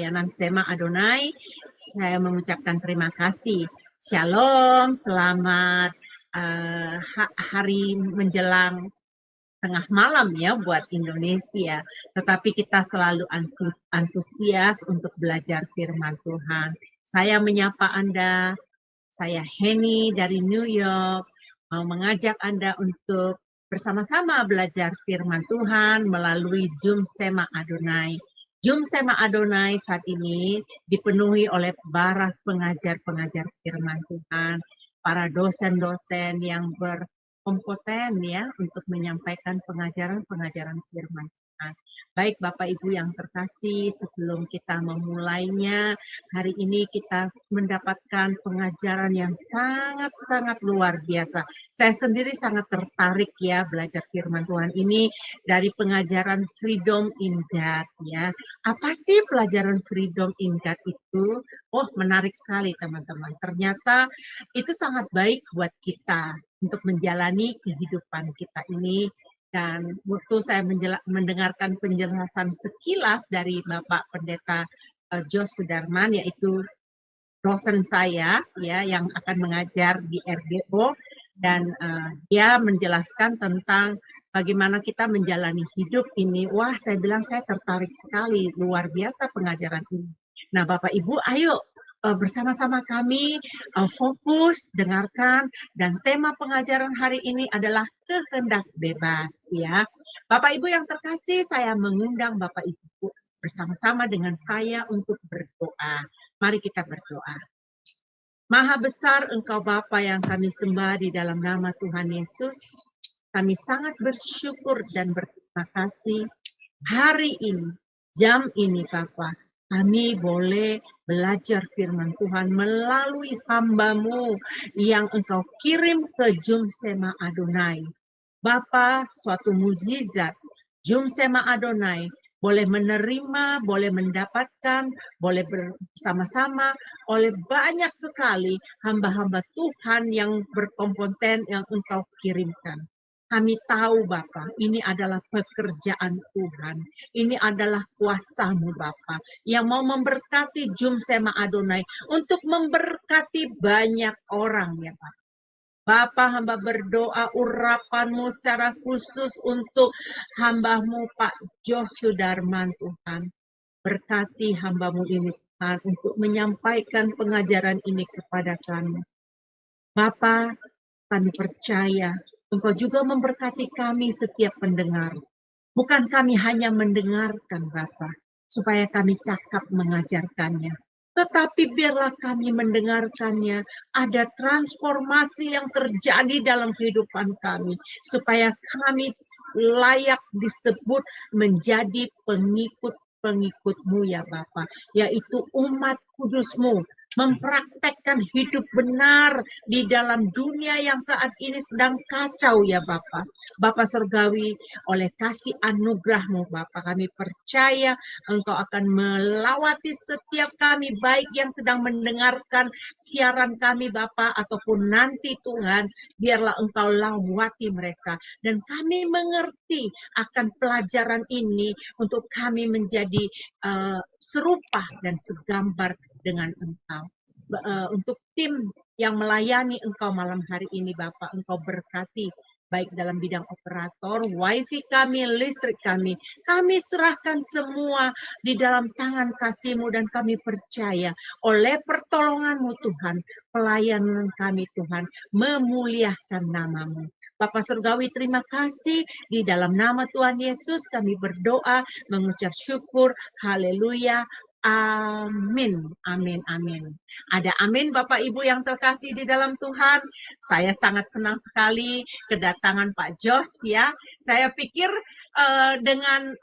pelayanan Sema Adonai. Saya mengucapkan terima kasih. Shalom, selamat hari menjelang tengah malam ya buat Indonesia. Tetapi kita selalu antusias untuk belajar firman Tuhan. Saya menyapa Anda, saya Henny dari New York, mau mengajak Anda untuk bersama-sama belajar firman Tuhan melalui Zoom Sema Adonai. Zoom Sema Adonai saat ini dipenuhi oleh para pengajar-pengajar firman Tuhan, para dosen-dosen yang berkompeten ya untuk menyampaikan pengajaran-pengajaran firman Tuhan. Baik Bapak Ibu yang terkasih, sebelum kita memulainya, hari ini kita mendapatkan pengajaran yang sangat-sangat luar biasa. Saya sendiri sangat tertarik ya belajar firman Tuhan ini dari pengajaran Freedom in God ya. Apa sih pelajaran Freedom in God itu? Oh, menarik sekali teman-teman. Ternyata itu sangat baik buat kita untuk menjalani kehidupan kita ini. Dan waktu saya mendengarkan penjelasan sekilas dari Bapak Pendeta Jos Sudarman, yaitu dosen saya ya yang akan mengajar di RDO, dan dia menjelaskan tentang bagaimana kita menjalani hidup ini. Wah, saya bilang saya tertarik sekali, luar biasa pengajaran ini. Nah, Bapak Ibu, ayo bersama-sama kami fokus, dengarkan, dan tema pengajaran hari ini adalah kehendak bebas ya. Bapak Ibu yang terkasih, saya mengundang Bapak Ibu bersama-sama dengan saya untuk berdoa. Mari kita berdoa. Maha besar Engkau Bapa yang kami sembah di dalam nama Tuhan Yesus. Kami sangat bersyukur dan berterima kasih hari ini, jam ini Bapa, kami boleh belajar firman Tuhan melalui hamba-Mu yang Engkau kirim ke Zoom Sema Adonai. Bapa, suatu mukjizat, Zoom Sema Adonai boleh menerima, boleh mendapatkan, boleh bersama-sama oleh banyak sekali hamba-hamba Tuhan yang berkompeten yang Engkau kirimkan. Kami tahu Bapa, ini adalah pekerjaan Tuhan. Ini adalah kuasa-Mu Bapa, yang mau memberkati Zoom Sema Adonai untuk memberkati banyak orang ya Pak. Bapa, hamba berdoa urapan-Mu secara khusus untuk hamba-Mu Pak Jos Sudarman Tuhan. Berkati hamba-Mu ini Tuhan untuk menyampaikan pengajaran ini kepada kami. Bapa, kami percaya Engkau juga memberkati kami setiap pendengar. Bukan kami hanya mendengarkan Bapa, supaya kami cakap mengajarkannya. Tetapi biarlah kami mendengarkannya, ada transformasi yang terjadi dalam kehidupan kami, supaya kami layak disebut menjadi pengikut-pengikut-Mu ya Bapa, yaitu umat kudus-Mu, mempraktekkan hidup benar di dalam dunia yang saat ini sedang kacau ya Bapa. Bapa Surgawi, oleh kasih anugerah-Mu Bapa, kami percaya Engkau akan melawati setiap kami, baik yang sedang mendengarkan siaran kami Bapa, ataupun nanti Tuhan, biarlah Engkau lawati mereka, dan kami mengerti akan pelajaran ini untuk kami menjadi serupa dan segambar dengan Engkau. Untuk tim yang melayani Engkau malam hari ini Bapak, Engkau berkati baik dalam bidang operator, wifi kami, listrik kami serahkan semua di dalam tangan kasih-Mu, dan kami percaya oleh pertolongan-Mu Tuhan, pelayanan kami Tuhan, memuliakan nama-Mu. Bapak Surgawi, terima kasih, di dalam nama Tuhan Yesus kami berdoa, mengucap syukur, haleluya, amin, amin, amin. Ada amin Bapak Ibu yang terkasih di dalam Tuhan. Saya sangat senang sekali kedatangan Pak Jos ya. Saya pikir dengan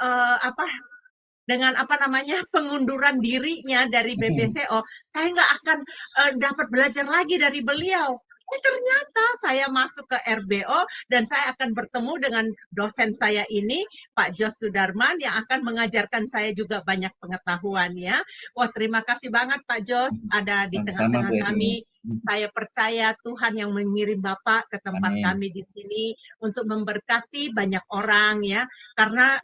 pengunduran dirinya dari BPCO, saya nggak akan dapat belajar lagi dari beliau. Ternyata saya masuk ke RBO dan saya akan bertemu dengan dosen saya ini, Pak Jos Sudarman, yang akan mengajarkan saya juga banyak pengetahuan ya. Wah, terima kasih banget Pak Jos ada di tengah-tengah kami. Saya percaya Tuhan yang mengirim Bapak ke tempat kami di sini untuk memberkati banyak orang ya, karena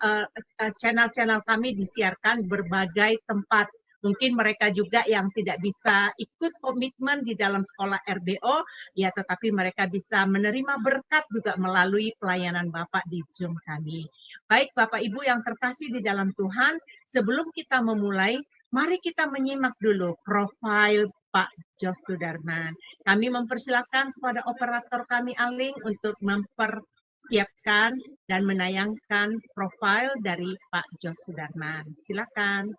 channel-channel kami disiarkan berbagai tempat Mungkin mereka juga yang tidak bisa ikut komitmen di dalam sekolah RBO, ya tetapi mereka bisa menerima berkat juga melalui pelayanan Bapak di Zoom kami. Baik Bapak Ibu yang terkasih di dalam Tuhan, sebelum kita memulai, mari kita menyimak dulu profil Pak Jos Sudarman. Kami mempersilakan kepada operator kami Aling untuk mempersiapkan dan menayangkan profil dari Pak Jos Sudarman. Silakan.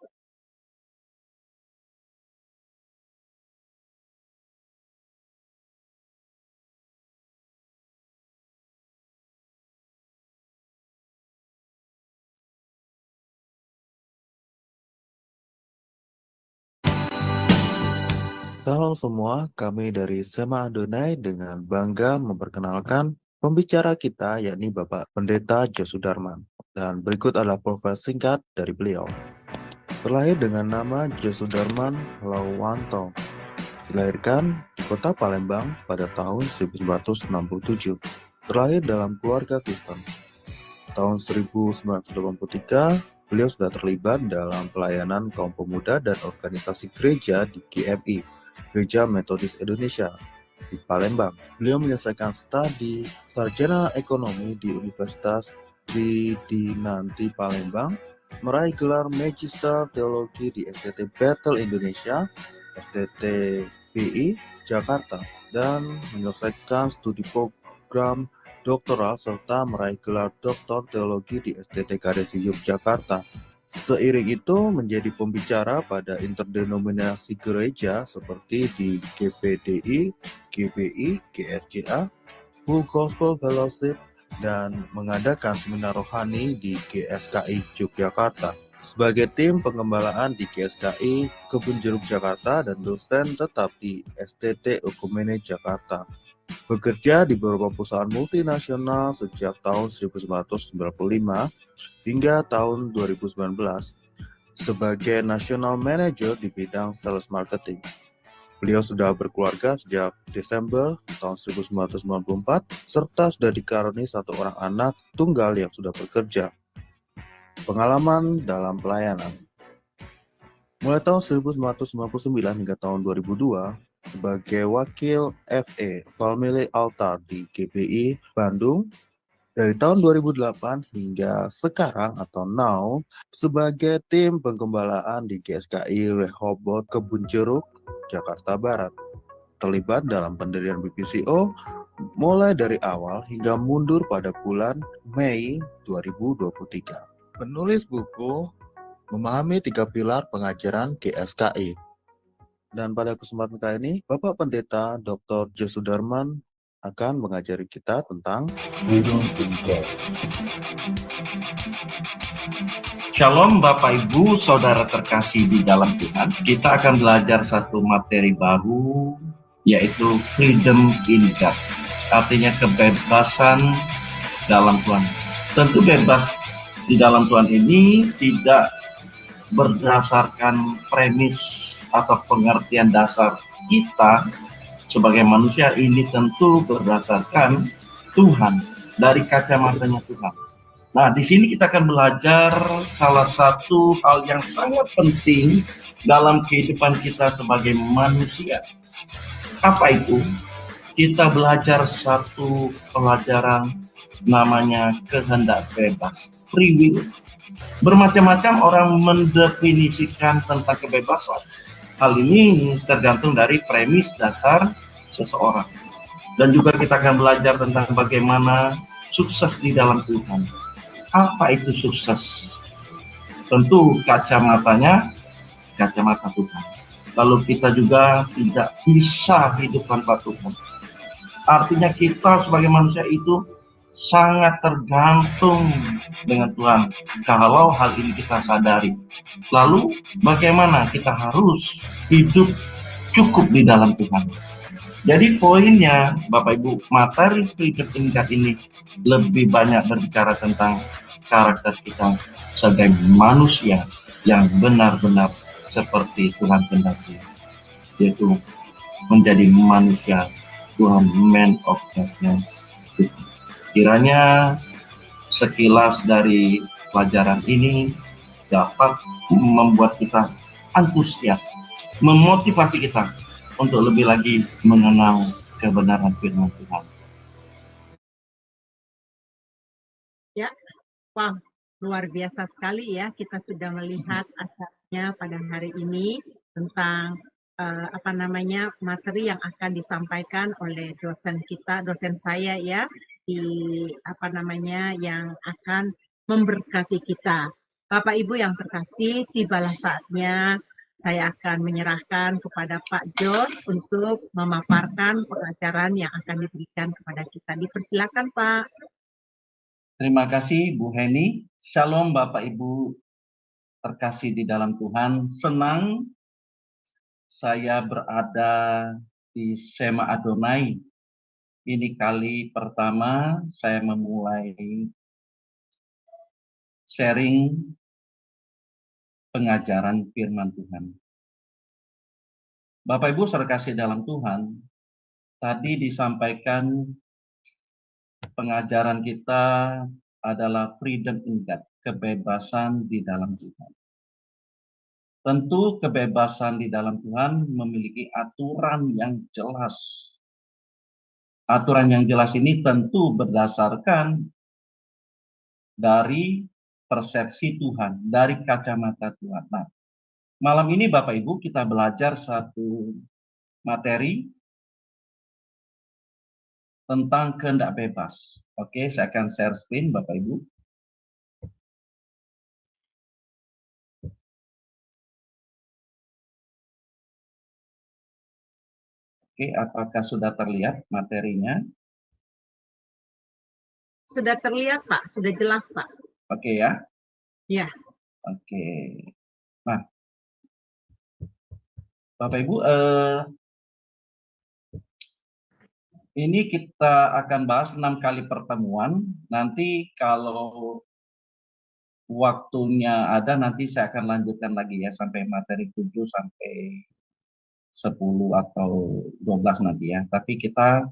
Salam semua, kami dari Sema Adonai dengan bangga memperkenalkan pembicara kita yakni Bapak Pendeta Jos Sudarman. Dan berikut adalah profil singkat dari beliau. Terlahir dengan nama Jos Sudarman Lauwanto. Dilahirkan di kota Palembang pada tahun 1967. Terlahir dalam keluarga Kristen. Tahun 1983, beliau sudah terlibat dalam pelayanan kaum pemuda dan organisasi gereja di GMI, Gereja Metodis Indonesia, di Palembang. Beliau menyelesaikan studi sarjana ekonomi di Universitas Tridinanti Palembang, meraih gelar Magister Teologi di STT Bethel Indonesia, STTBI Jakarta, dan menyelesaikan studi program doktoral serta meraih gelar Doktor Teologi di STT Kadesi Yogyakarta. Seiring itu menjadi pembicara pada interdenominasi gereja seperti di GPDI, GBI, GSJA, Full Gospel Fellowship, dan mengadakan seminar rohani di GSKI Yogyakarta. Sebagai tim pengembalaan di GSKI Kebun Jeruk Jakarta dan dosen tetap di STT Okumene Jakarta. Bekerja di beberapa perusahaan multinasional sejak tahun 1995 hingga tahun 2019 sebagai National Manager di bidang Sales Marketing. Beliau sudah berkeluarga sejak Desember tahun 1994 serta sudah dikaruniai satu orang anak tunggal yang sudah bekerja. Pengalaman dalam pelayanan. Mulai tahun 1999 hingga tahun 2002, sebagai wakil FE Family Altar di GBI Bandung. Dari tahun 2008 hingga sekarang atau now sebagai tim pengembalaan di GSKI Rehoboth Kebun Jeruk, Jakarta Barat. Terlibat dalam pendirian BPCO mulai dari awal hingga mundur pada bulan Mei 2023. Penulis buku Memahami 3 Pilar Pengajaran GSKI. Dan pada kesempatan kali ini, Bapak Pendeta Dr. Jos Sudarman akan mengajari kita tentang Freedom in God. Shalom Bapak Ibu, Saudara terkasih di dalam Tuhan. Kita akan belajar satu materi baru, yaitu Freedom in God. Artinya kebebasan dalam Tuhan. Tentu bebas di dalam Tuhan ini tidak berdasarkan premis atau pengertian dasar kita sebagai manusia, ini tentu berdasarkan Tuhan, dari kacamatanya Tuhan. Nah, di sini kita akan belajar salah satu hal yang sangat penting dalam kehidupan kita sebagai manusia. Apa itu? Kita belajar satu pelajaran namanya kehendak bebas, free will. Bermacam-macam orang mendefinisikan tentang kebebasan. Hal ini tergantung dari premis dasar seseorang. Dan juga kita akan belajar tentang bagaimana sukses di dalam Tuhan. Apa itu sukses? Tentu kacamatanya, kacamata Tuhan. Lalu kita juga tidak bisa hidup tanpa Tuhan. Artinya kita sebagai manusia itu sangat tergantung dengan Tuhan. Kalau hal ini kita sadari, lalu bagaimana kita harus hidup cukup di dalam Tuhan. Jadi poinnya, Bapak Ibu, materi Freedom in God ini lebih banyak berbicara tentang karakter kita sebagai manusia yang benar-benar seperti Tuhan kehendaki, yaitu menjadi manusia Tuhan, man of God-nya. Kiranya sekilas dari pelajaran ini dapat membuat kita antusias, memotivasi kita untuk lebih lagi mengenal kebenaran firman Tuhan. Ya, wah, luar biasa sekali ya. Kita sudah melihat acaranya pada hari ini tentang materi yang akan disampaikan oleh dosen kita, dosen saya ya, yang akan memberkati kita. Bapak Ibu yang terkasih, tibalah saatnya saya akan menyerahkan kepada Pak Jos untuk memaparkan pengajaran yang akan diberikan kepada kita. Dipersilakan Pak. Terima kasih Bu Heni. Shalom Bapak Ibu terkasih di dalam Tuhan. Senang saya berada di Sema Adonai. Ini kali pertama saya memulai sharing pengajaran firman Tuhan. Bapak Ibu terkasih dalam Tuhan, tadi disampaikan pengajaran kita adalah freedom in God, kebebasan di dalam Tuhan. Tentu kebebasan di dalam Tuhan memiliki aturan yang jelas. Aturan yang jelas ini tentu berdasarkan dari persepsi Tuhan, dari kacamata Tuhan. Nah, malam ini Bapak Ibu kita belajar satu materi tentang kehendak bebas. Oke, saya akan share screen Bapak Ibu. Oke, apakah sudah terlihat materinya? Sudah terlihat Pak, sudah jelas Pak. Oke ya. Ya. Oke. Nah, Bapak Ibu, ini kita akan bahas 6 kali pertemuan. Nanti kalau waktunya ada, nanti saya akan lanjutkan lagi ya sampai materi 7 sampai 10 atau 12 nanti ya. Tapi kita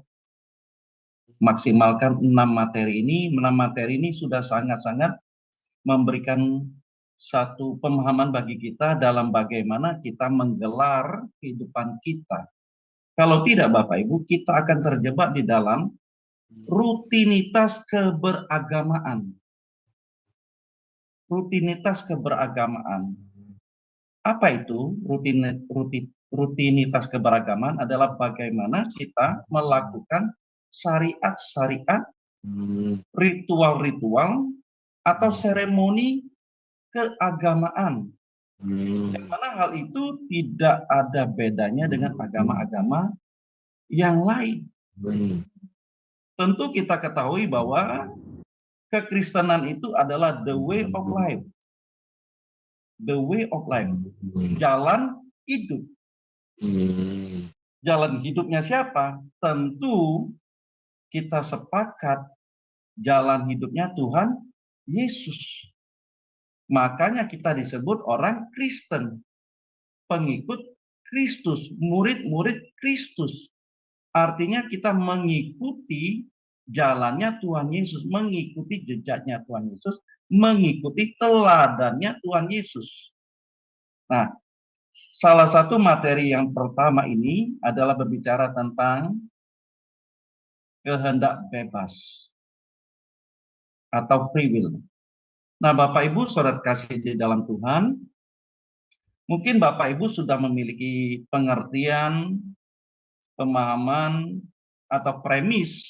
maksimalkan 6 materi ini. 6 materi ini sudah sangat-sangat memberikan satu pemahaman bagi kita dalam bagaimana kita menggelar kehidupan kita. Kalau tidak Bapak Ibu, kita akan terjebak di dalam rutinitas keberagamaan. Rutinitas keberagamaan. Apa itu rutinitas keberagamaan? Adalah bagaimana kita melakukan syariat-syariat, ritual-ritual, atau seremoni keagamaan. Yang mana hal itu tidak ada bedanya dengan agama-agama yang lain. Tentu kita ketahui bahwa kekristenan itu adalah the way of life. The way of life. Jalan hidup. Jalan hidupnya siapa? Tentu kita sepakat jalan hidupnya Tuhan Yesus. Makanya kita disebut orang Kristen, pengikut Kristus, murid-murid Kristus. Artinya kita mengikuti jalannya Tuhan Yesus, mengikuti jejaknya Tuhan Yesus, mengikuti teladannya Tuhan Yesus. Nah, salah satu materi yang pertama ini adalah berbicara tentang kehendak bebas atau free will. Nah, Bapak Ibu saudara kasih di dalam Tuhan, mungkin Bapak Ibu sudah memiliki pengertian, pemahaman, atau premis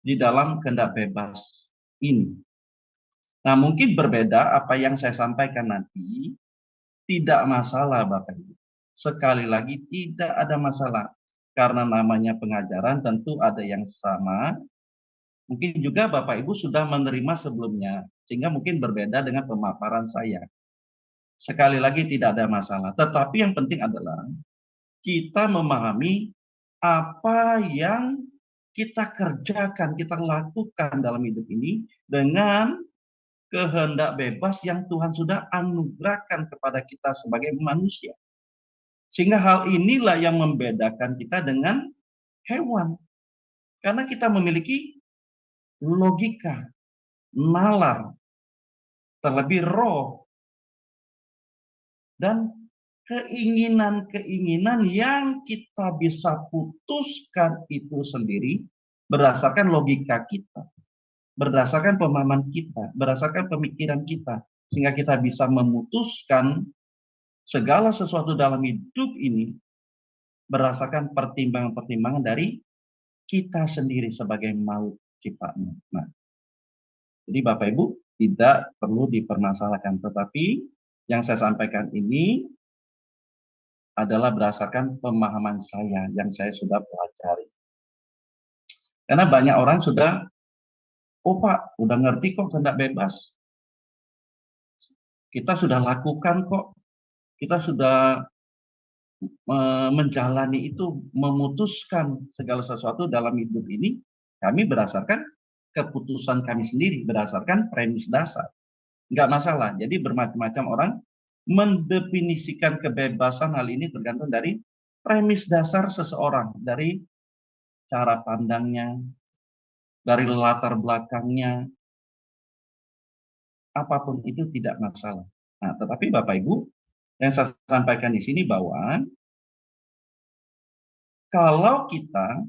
di dalam kehendak bebas ini. Nah, mungkin berbeda apa yang saya sampaikan nanti, tidak masalah Bapak Ibu. Sekali lagi tidak ada masalah. Karena namanya pengajaran tentu ada yang sama. Mungkin juga Bapak Ibu sudah menerima sebelumnya, sehingga mungkin berbeda dengan pemaparan saya. Sekali lagi tidak ada masalah. Tetapi yang penting adalah kita memahami apa yang kita kerjakan, kita lakukan dalam hidup ini dengan kehendak bebas yang Tuhan sudah anugerahkan kepada kita sebagai manusia. Sehingga hal inilah yang membedakan kita dengan hewan. Karena kita memiliki logika, nalar, terlebih roh. dan keinginan-keinginan yang kita bisa putuskan itu sendiri berdasarkan logika kita, berdasarkan pemahaman kita, berdasarkan pemikiran kita, sehingga kita bisa memutuskan segala sesuatu dalam hidup ini berdasarkan pertimbangan-pertimbangan dari kita sendiri sebagai makhluk ciptaan. Nah, jadi Bapak Ibu tidak perlu dipermasalahkan, tetapi yang saya sampaikan ini adalah berdasarkan pemahaman saya yang saya sudah pelajari. Karena banyak orang sudah, oh Pak, udah ngerti kok kehendak bebas. Kita sudah lakukan kok. Kita sudah menjalani itu, memutuskan segala sesuatu dalam hidup ini, kami berdasarkan keputusan kami sendiri, berdasarkan premis dasar. Nggak masalah. Jadi bermacam-macam orang mendefinisikan kebebasan, hal ini tergantung dari premis dasar seseorang, dari cara pandangnya, dari latar belakangnya, apapun itu tidak masalah. Nah, tetapi Bapak Ibu, yang saya sampaikan di sini bahwa kalau kita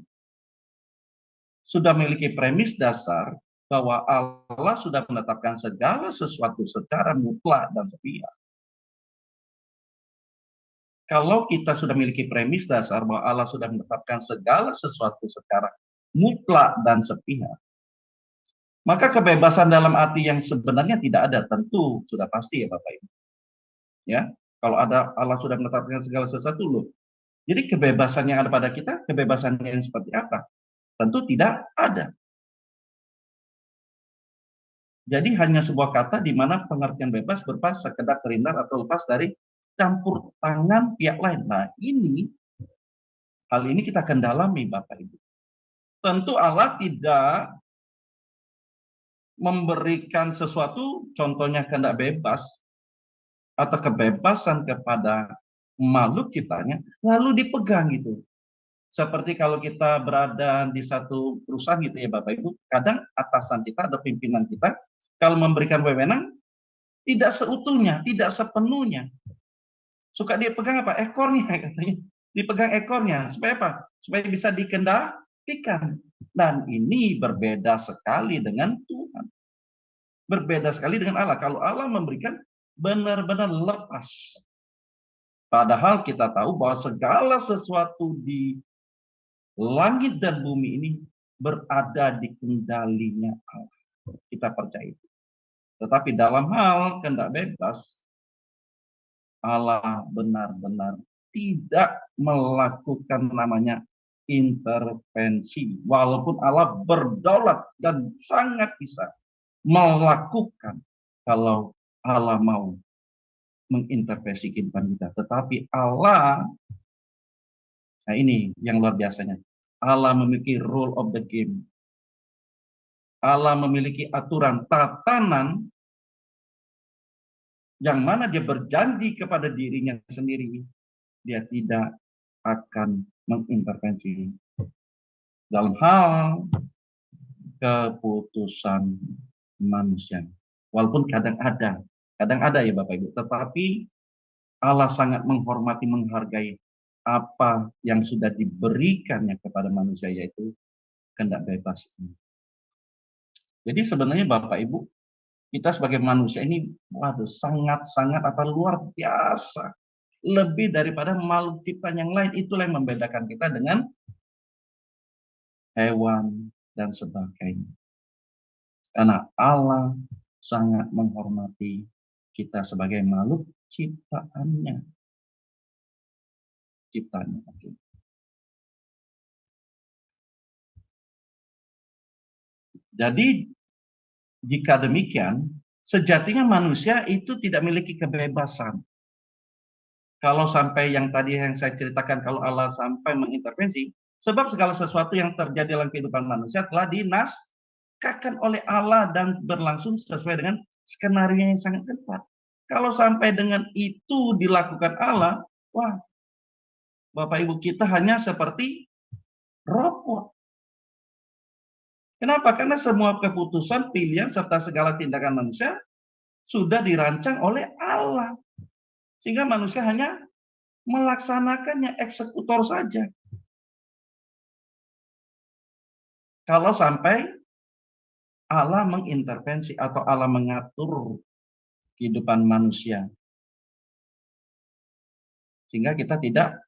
sudah memiliki premis dasar bahwa Allah sudah menetapkan segala sesuatu secara mutlak dan sepihak. Kalau kita sudah memiliki premis dasar bahwa Allah sudah menetapkan segala sesuatu secara mutlak dan sepihak, maka kebebasan dalam arti yang sebenarnya tidak ada, tentu sudah pasti ya Bapak Ibu. Ya, kalau ada Allah sudah menetapkan segala sesuatu loh. Jadi kebebasan yang ada pada kita, kebebasan yang seperti apa? Tentu tidak ada. Jadi hanya sebuah kata di mana pengertian bebas berupa sekedar terhindar atau lepas dari campur tangan pihak lain. Nah, hal ini kita akan dalami Bapak Ibu. Tentu Allah tidak memberikan sesuatu, contohnya kehendak bebas atau kebebasan kepada makhluk ciptanya, lalu dipegang gitu. Seperti kalau kita berada di satu perusahaan gitu ya Bapak Ibu, kadang atasan kita atau pimpinan kita kalau memberikan wewenang tidak seutuhnya, tidak sepenuhnya. Suka dia pegang apa? Ekornya katanya. Dipegang ekornya. Supaya apa? Supaya bisa dikendalikan. Dan ini berbeda sekali dengan Tuhan. Berbeda sekali dengan Allah. Kalau Allah memberikan benar-benar lepas. Padahal kita tahu bahwa segala sesuatu di langit dan bumi ini berada di kendalinya Allah. Kita percaya itu. Tetapi dalam hal kehendak bebas, Allah benar-benar tidak melakukan namanya intervensi. Walaupun Allah berdaulat dan sangat bisa melakukan kalau Allah mau mengintervensi kehidupan kita. Tetapi Allah, nah ini yang luar biasanya, Allah memiliki rule of the game. Allah memiliki aturan tatanan yang mana dia berjanji kepada dirinya sendiri, dia tidak akan mengintervensi dalam hal keputusan manusia. Walaupun kadang ada ya Bapak Ibu, tetapi Allah sangat menghormati, menghargai apa yang sudah diberikannya kepada manusia, yaitu kehendak bebas ini. Jadi sebenarnya Bapak Ibu, kita sebagai manusia ini, waduh, sangat-sangat luar biasa. Lebih daripada makhluk ciptaan yang lain. Itulah yang membedakan kita dengan hewan dan sebagainya. Karena Allah sangat menghormati kita sebagai makhluk ciptaannya. Jadi jika demikian, sejatinya manusia itu tidak memiliki kebebasan. Kalau sampai yang tadi yang saya ceritakan, kalau Allah sampai mengintervensi, sebab segala sesuatu yang terjadi dalam kehidupan manusia telah dinaskahkan oleh Allah dan berlangsung sesuai dengan skenario yang sangat ketat. Kalau sampai dengan itu dilakukan Allah, wah, Bapak Ibu, kita hanya seperti robot. Kenapa? Karena semua keputusan, pilihan, serta segala tindakan manusia sudah dirancang oleh Allah. Sehingga manusia hanya melaksanakannya, eksekutor saja. Kalau sampai Allah mengintervensi atau Allah mengatur kehidupan manusia. Sehingga kita tidak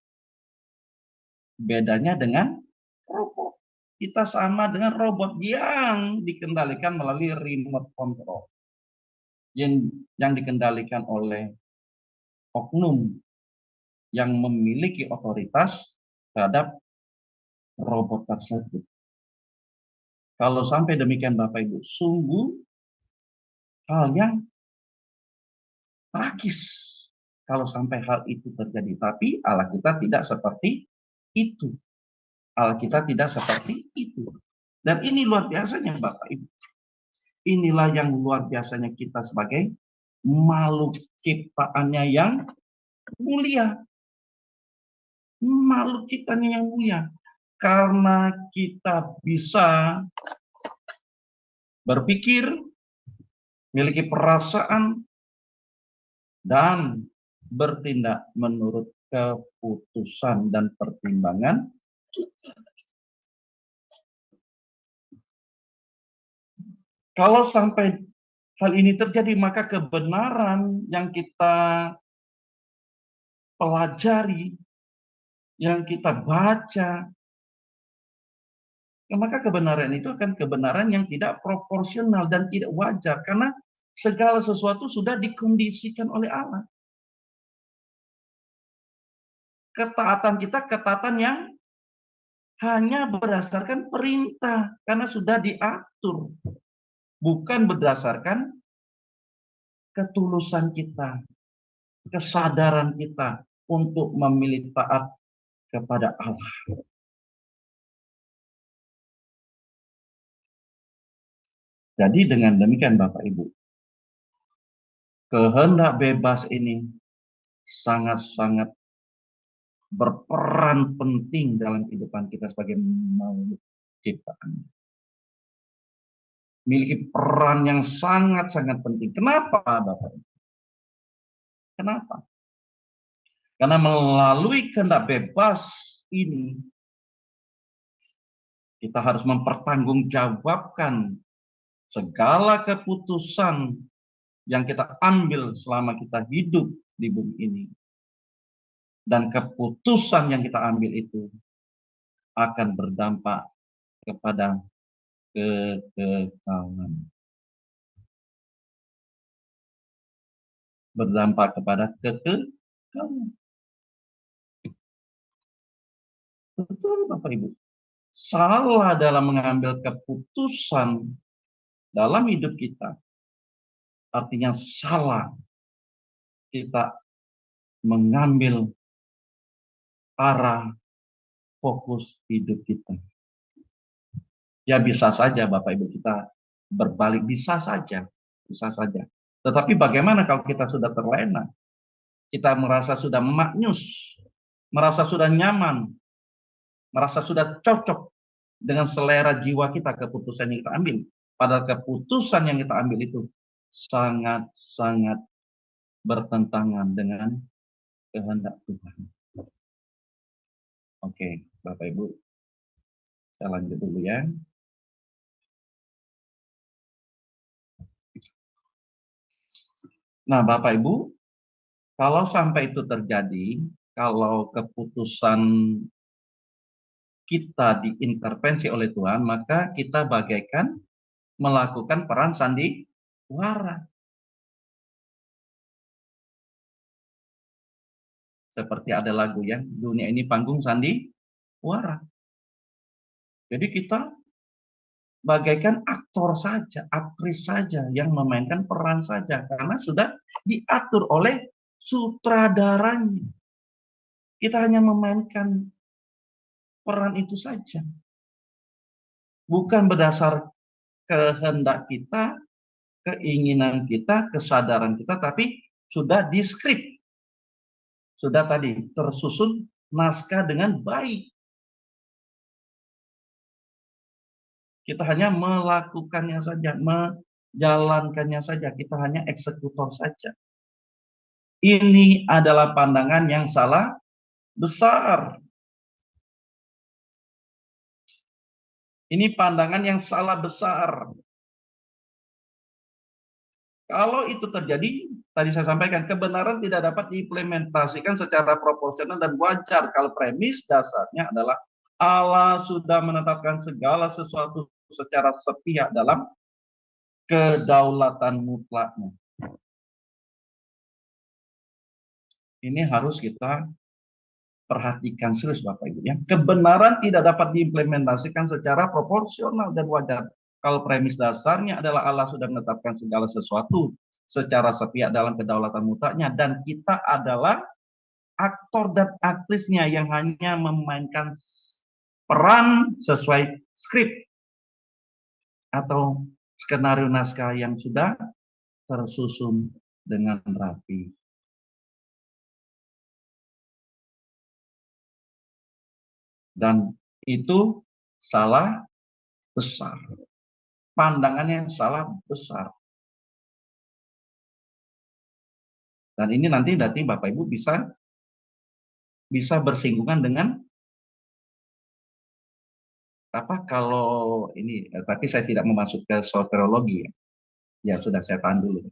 bedanya dengan robot. Kita sama dengan robot yang dikendalikan melalui remote control. Yang dikendalikan oleh oknum yang memiliki otoritas terhadap robot tersebut. Kalau sampai demikian Bapak Ibu, sungguh hal yang tragis kalau sampai hal itu terjadi. Tapi Allah kita tidak seperti itu. Allah kita tidak seperti itu. Dan ini luar biasanya Bapak Ibu. Inilah yang luar biasanya kita sebagai makhluk ciptaannya yang mulia. Makhluk ciptaannya yang mulia. Karena kita bisa berpikir, memiliki perasaan, dan bertindak menurut keputusan dan pertimbangan kita. Kalau sampai hal ini terjadi, maka kebenaran yang kita pelajari, yang kita baca, maka kebenaran itu akan kebenaran yang tidak proporsional dan tidak wajar. Karena segala sesuatu sudah dikondisikan oleh Allah. Ketaatan kita, ketaatan yang hanya berdasarkan perintah. Karena sudah diatur. Bukan berdasarkan ketulusan kita, kesadaran kita untuk memilih taat kepada Allah. Jadi dengan demikian Bapak Ibu, kehendak bebas ini sangat-sangat berperan penting dalam kehidupan kita sebagai makhluk ciptaan. Memiliki peran yang sangat-sangat penting. Kenapa Bapak Ibu? Kenapa? Karena melalui kehendak bebas ini, kita harus mempertanggungjawabkan segala keputusan yang kita ambil selama kita hidup di bumi ini. Dan keputusan yang kita ambil itu akan berdampak kepada kekekalan. Berdampak kepada kekekalan. Betul Bapak Ibu. Salah dalam mengambil keputusan dalam hidup kita. Artinya salah kita mengambil arah fokus hidup kita. Ya bisa saja Bapak Ibu kita berbalik, bisa saja. Tetapi bagaimana kalau kita sudah terlena? Kita merasa sudah maknyus, merasa sudah nyaman, merasa sudah cocok dengan selera jiwa kita, keputusan yang kita ambil. Padahal keputusan yang kita ambil itu sangat-sangat bertentangan dengan kehendak Tuhan. Oke, Bapak Ibu, kita lanjut dulu ya. Nah, Bapak Ibu, kalau sampai itu terjadi, kalau keputusan kita diintervensi oleh Tuhan, maka kita bagaikan melakukan peran sandiwara. Seperti ada lagu ya, dunia ini panggung sandiwara. Jadi kita bagaikan aktor saja, aktris saja yang memainkan peran saja. Karena sudah diatur oleh sutradaranya. Kita hanya memainkan peran itu saja. Bukan berdasar kehendak kita, keinginan kita, kesadaran kita, tapi sudah diskrip. Sudah tadi tersusun naskah dengan baik. Kita hanya melakukannya saja, menjalankannya saja. Kita hanya eksekutor saja. Ini adalah pandangan yang salah besar. Ini pandangan yang salah besar. Kalau itu terjadi, tadi saya sampaikan, kebenaran tidak dapat diimplementasikan secara proporsional dan wajar kalau premis dasarnya adalah Allah sudah menetapkan segala sesuatu secara sepihak dalam kedaulatan mutlaknya. Ini harus kita perhatikan serius Bapak Ibu ya. Kebenaran tidak dapat diimplementasikan secara proporsional dan wajar kalau premis dasarnya adalah Allah sudah menetapkan segala sesuatu secara sepihak dalam kedaulatan mutlaknya dan kita adalah aktor dan aktrisnya yang hanya memainkan peran sesuai skrip atau skenario naskah yang sudah tersusun dengan rapi. Dan itu salah besar. Pandangannya salah besar. Dan ini nanti Bapak Ibu bisa bersinggungan dengan apa kalau ini, tapi saya tidak memasuk ke soteriologi ya. Ya sudah saya tahan dulu.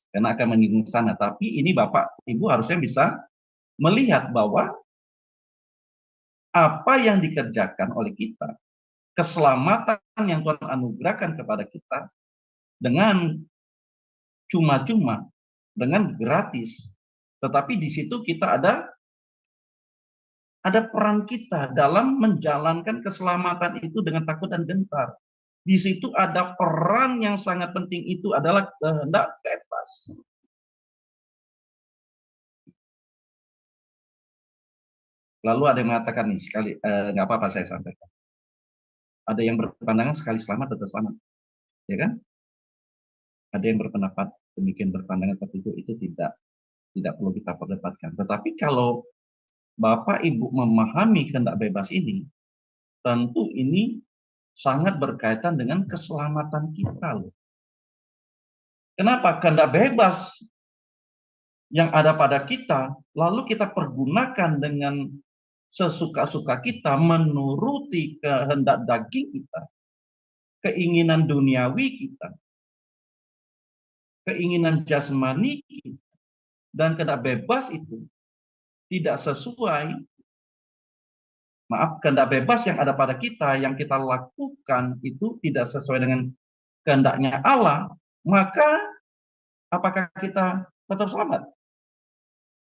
Karena akan menyinggung sana. Tapi ini Bapak Ibu harusnya bisa melihat bahwa apa yang dikerjakan oleh kita, keselamatan yang Tuhan anugerahkan kepada kita dengan cuma-cuma, dengan gratis. Tetapi di situ kita ada peran kita dalam menjalankan keselamatan itu dengan takut dan gentar. Di situ ada peran yang sangat penting, itu adalah kehendak bebas. Lalu ada yang mengatakan nih, sekali nggak apa-apa saya sampaikan. Ada yang berpandangan sekali selamat tetap selamat, ya kan? Ada yang berpendapat demikian, berpandangan seperti itu tidak perlu kita perdebatkan. Tetapi kalau Bapak Ibu memahami kehendak bebas ini, tentu ini sangat berkaitan dengan keselamatan kita loh. Kenapa? Kehendak bebas yang ada pada kita, lalu kita pergunakan dengan sesuka-suka kita menuruti kehendak daging kita, keinginan duniawi kita, keinginan jasmani kita, dan kehendak bebas itu tidak sesuai, kehendak bebas yang ada pada kita, yang kita lakukan itu tidak sesuai dengan kehendaknya Allah, maka apakah kita tetap selamat?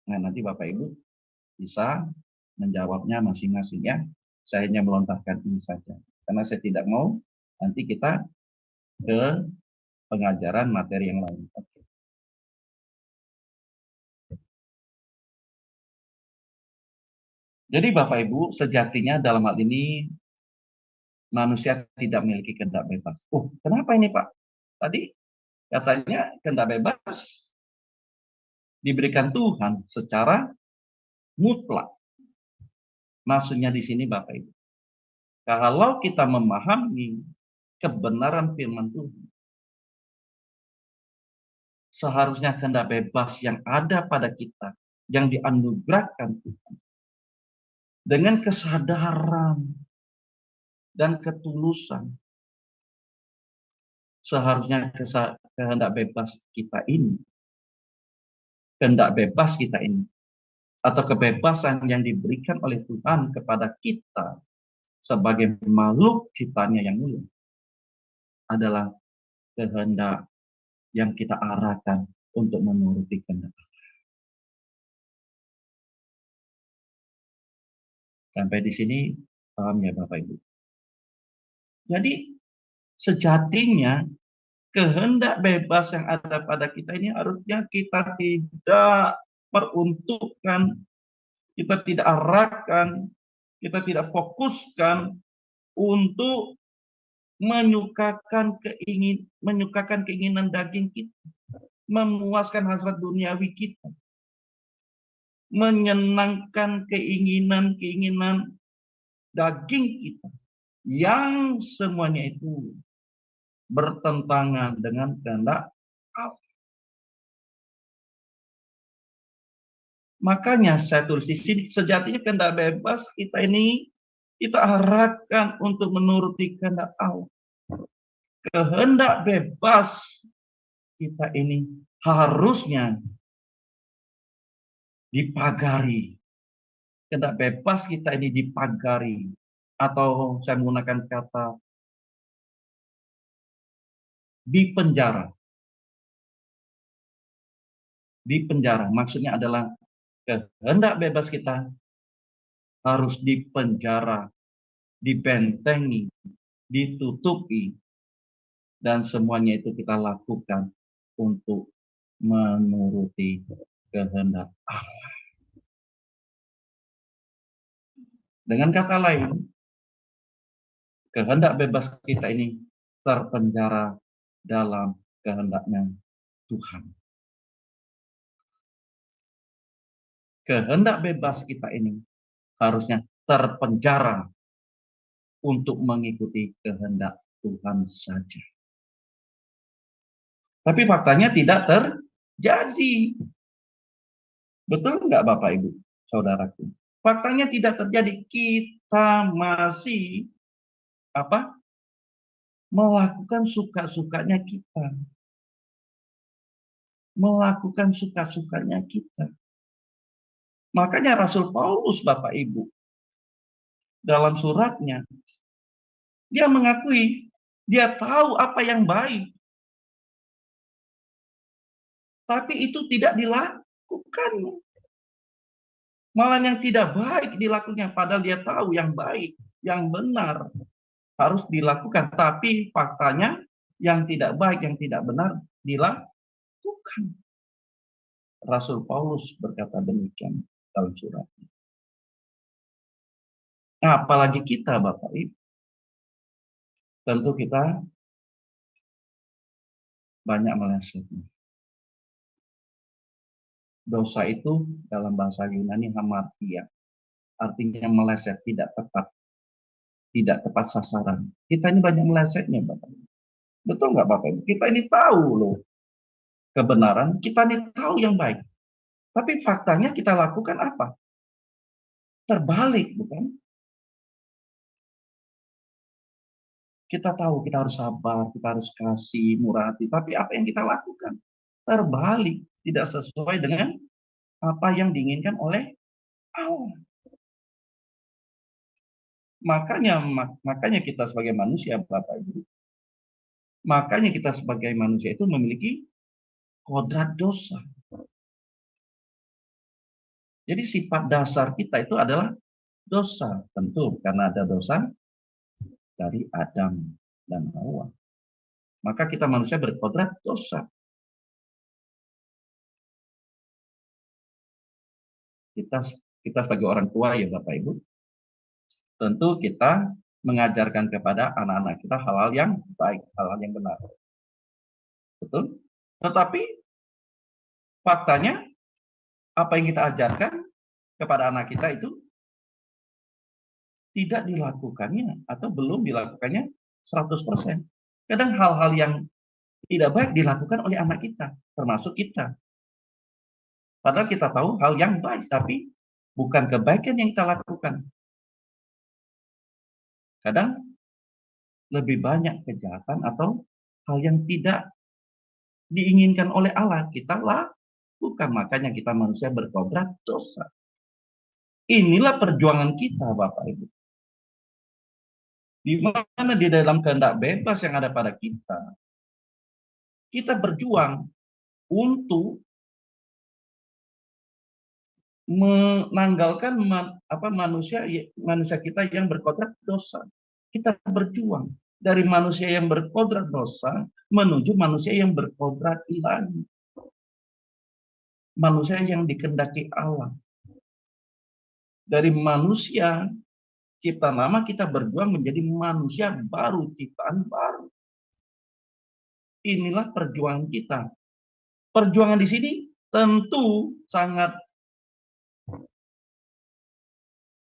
Nah, nanti Bapak Ibu bisa menjawabnya masing-masing ya. Saya hanya melontarkan ini saja. Karena saya tidak mau nanti kita ke pengajaran materi yang lain. Oke. Jadi Bapak Ibu, sejatinya dalam hal ini manusia tidak memiliki kehendak bebas. Oh, kenapa ini Pak? Tadi katanya kehendak bebas diberikan Tuhan secara mutlak. Maksudnya di sini Bapak Ibu, kalau kita memahami kebenaran firman Tuhan, seharusnya kehendak bebas yang ada pada kita, yang dianugerahkan Tuhan, dengan kesadaran dan ketulusan, seharusnya kehendak bebas kita ini, atau kebebasan yang diberikan oleh Tuhan kepada kita sebagai makhluk ciptaannya yang mulia, adalah kehendak yang kita arahkan untuk menuruti kehendak Allah. Sampai di sini paham ya Bapak Ibu? Jadi sejatinya kehendak bebas yang ada pada kita ini harusnya kita tidak peruntukkan, kita tidak arahkan, kita tidak fokuskan untuk menyukakan keinginan daging kita, memuaskan hasrat duniawi kita, menyenangkan keinginan daging kita, yang semuanya itu bertentangan dengan kehendak Allah. Makanya saya tulis di sini, sejatinya kehendak bebas kita ini kita arahkan untuk menuruti kehendak Allah. Kehendak bebas kita ini harusnya dipagari. Kehendak bebas kita ini dipagari. Atau saya menggunakan kata dipenjara. Dipenjara, maksudnya adalah kehendak bebas kita harus dipenjara, dibentengi, ditutupi, dan semuanya itu kita lakukan untuk menuruti kehendak Allah. Dengan kata lain, kehendak bebas kita ini terpenjara dalam kehendaknya Tuhan. Kehendak bebas kita ini harusnya terpenjara untuk mengikuti kehendak Tuhan saja. Tapi faktanya tidak terjadi. Betul nggak Bapak Ibu, Saudaraku? Faktanya tidak terjadi. Kita masih melakukan suka-sukanya kita. Melakukan suka-sukanya kita. Makanya Rasul Paulus, Bapak Ibu, dalam suratnya, dia mengakui, dia tahu apa yang baik. Tapi itu tidak dilakukan. Malah yang tidak baik dilakukan, padahal dia tahu yang baik, yang benar harus dilakukan. Tapi faktanya yang tidak baik, yang tidak benar dilakukan. Rasul Paulus berkata demikian dalam suratnya. Nah, apalagi kita Bapak Ibu. Tentu kita banyak melesetnya. Dosa itu dalam bahasa Yunani hamartia. Artinya meleset, tidak tepat sasaran. Kita ini banyak melesetnya Bapak Ibu. Betul nggak Bapak Ibu? Kita ini tahu loh kebenaran, kita ini tahu yang baik. Tapi faktanya kita lakukan apa? Terbalik, bukan? Kita tahu kita harus sabar, kita harus kasih, murah hati. Tapi apa yang kita lakukan? Terbalik, tidak sesuai dengan apa yang diinginkan oleh Allah. Makanya kita sebagai manusia, Bapak Ibu, makanya kita sebagai manusia itu memiliki kodrat dosa. Jadi sifat dasar kita itu adalah dosa. Tentu karena ada dosa dari Adam dan Hawa. Maka kita manusia berkodrat dosa. Kita sebagai orang tua ya Bapak Ibu, tentu kita mengajarkan kepada anak-anak kita hal-hal yang baik, hal-hal yang benar. Betul? Tetapi faktanya apa yang kita ajarkan kepada anak kita itu tidak dilakukannya atau belum dilakukannya 100%. Kadang hal-hal yang tidak baik dilakukan oleh anak kita, termasuk kita. Padahal kita tahu hal yang baik, tapi bukan kebaikan yang kita lakukan. Kadang lebih banyak kejahatan atau hal yang tidak diinginkan oleh Allah kita lakukan. Makanya kita manusia berkodrat dosa. Inilah perjuangan kita Bapak Ibu. Di mana di dalam kehendak bebas yang ada pada kita, kita berjuang untuk menanggalkan manusia kita yang berkodrat dosa. Kita berjuang dari manusia yang berkodrat dosa menuju manusia yang berkodrat ilahi. Manusia yang dikehendaki Allah. Dari manusia ciptaan lama kita berjuang menjadi manusia baru, ciptaan baru. Inilah perjuangan kita. Perjuangan di sini tentu sangat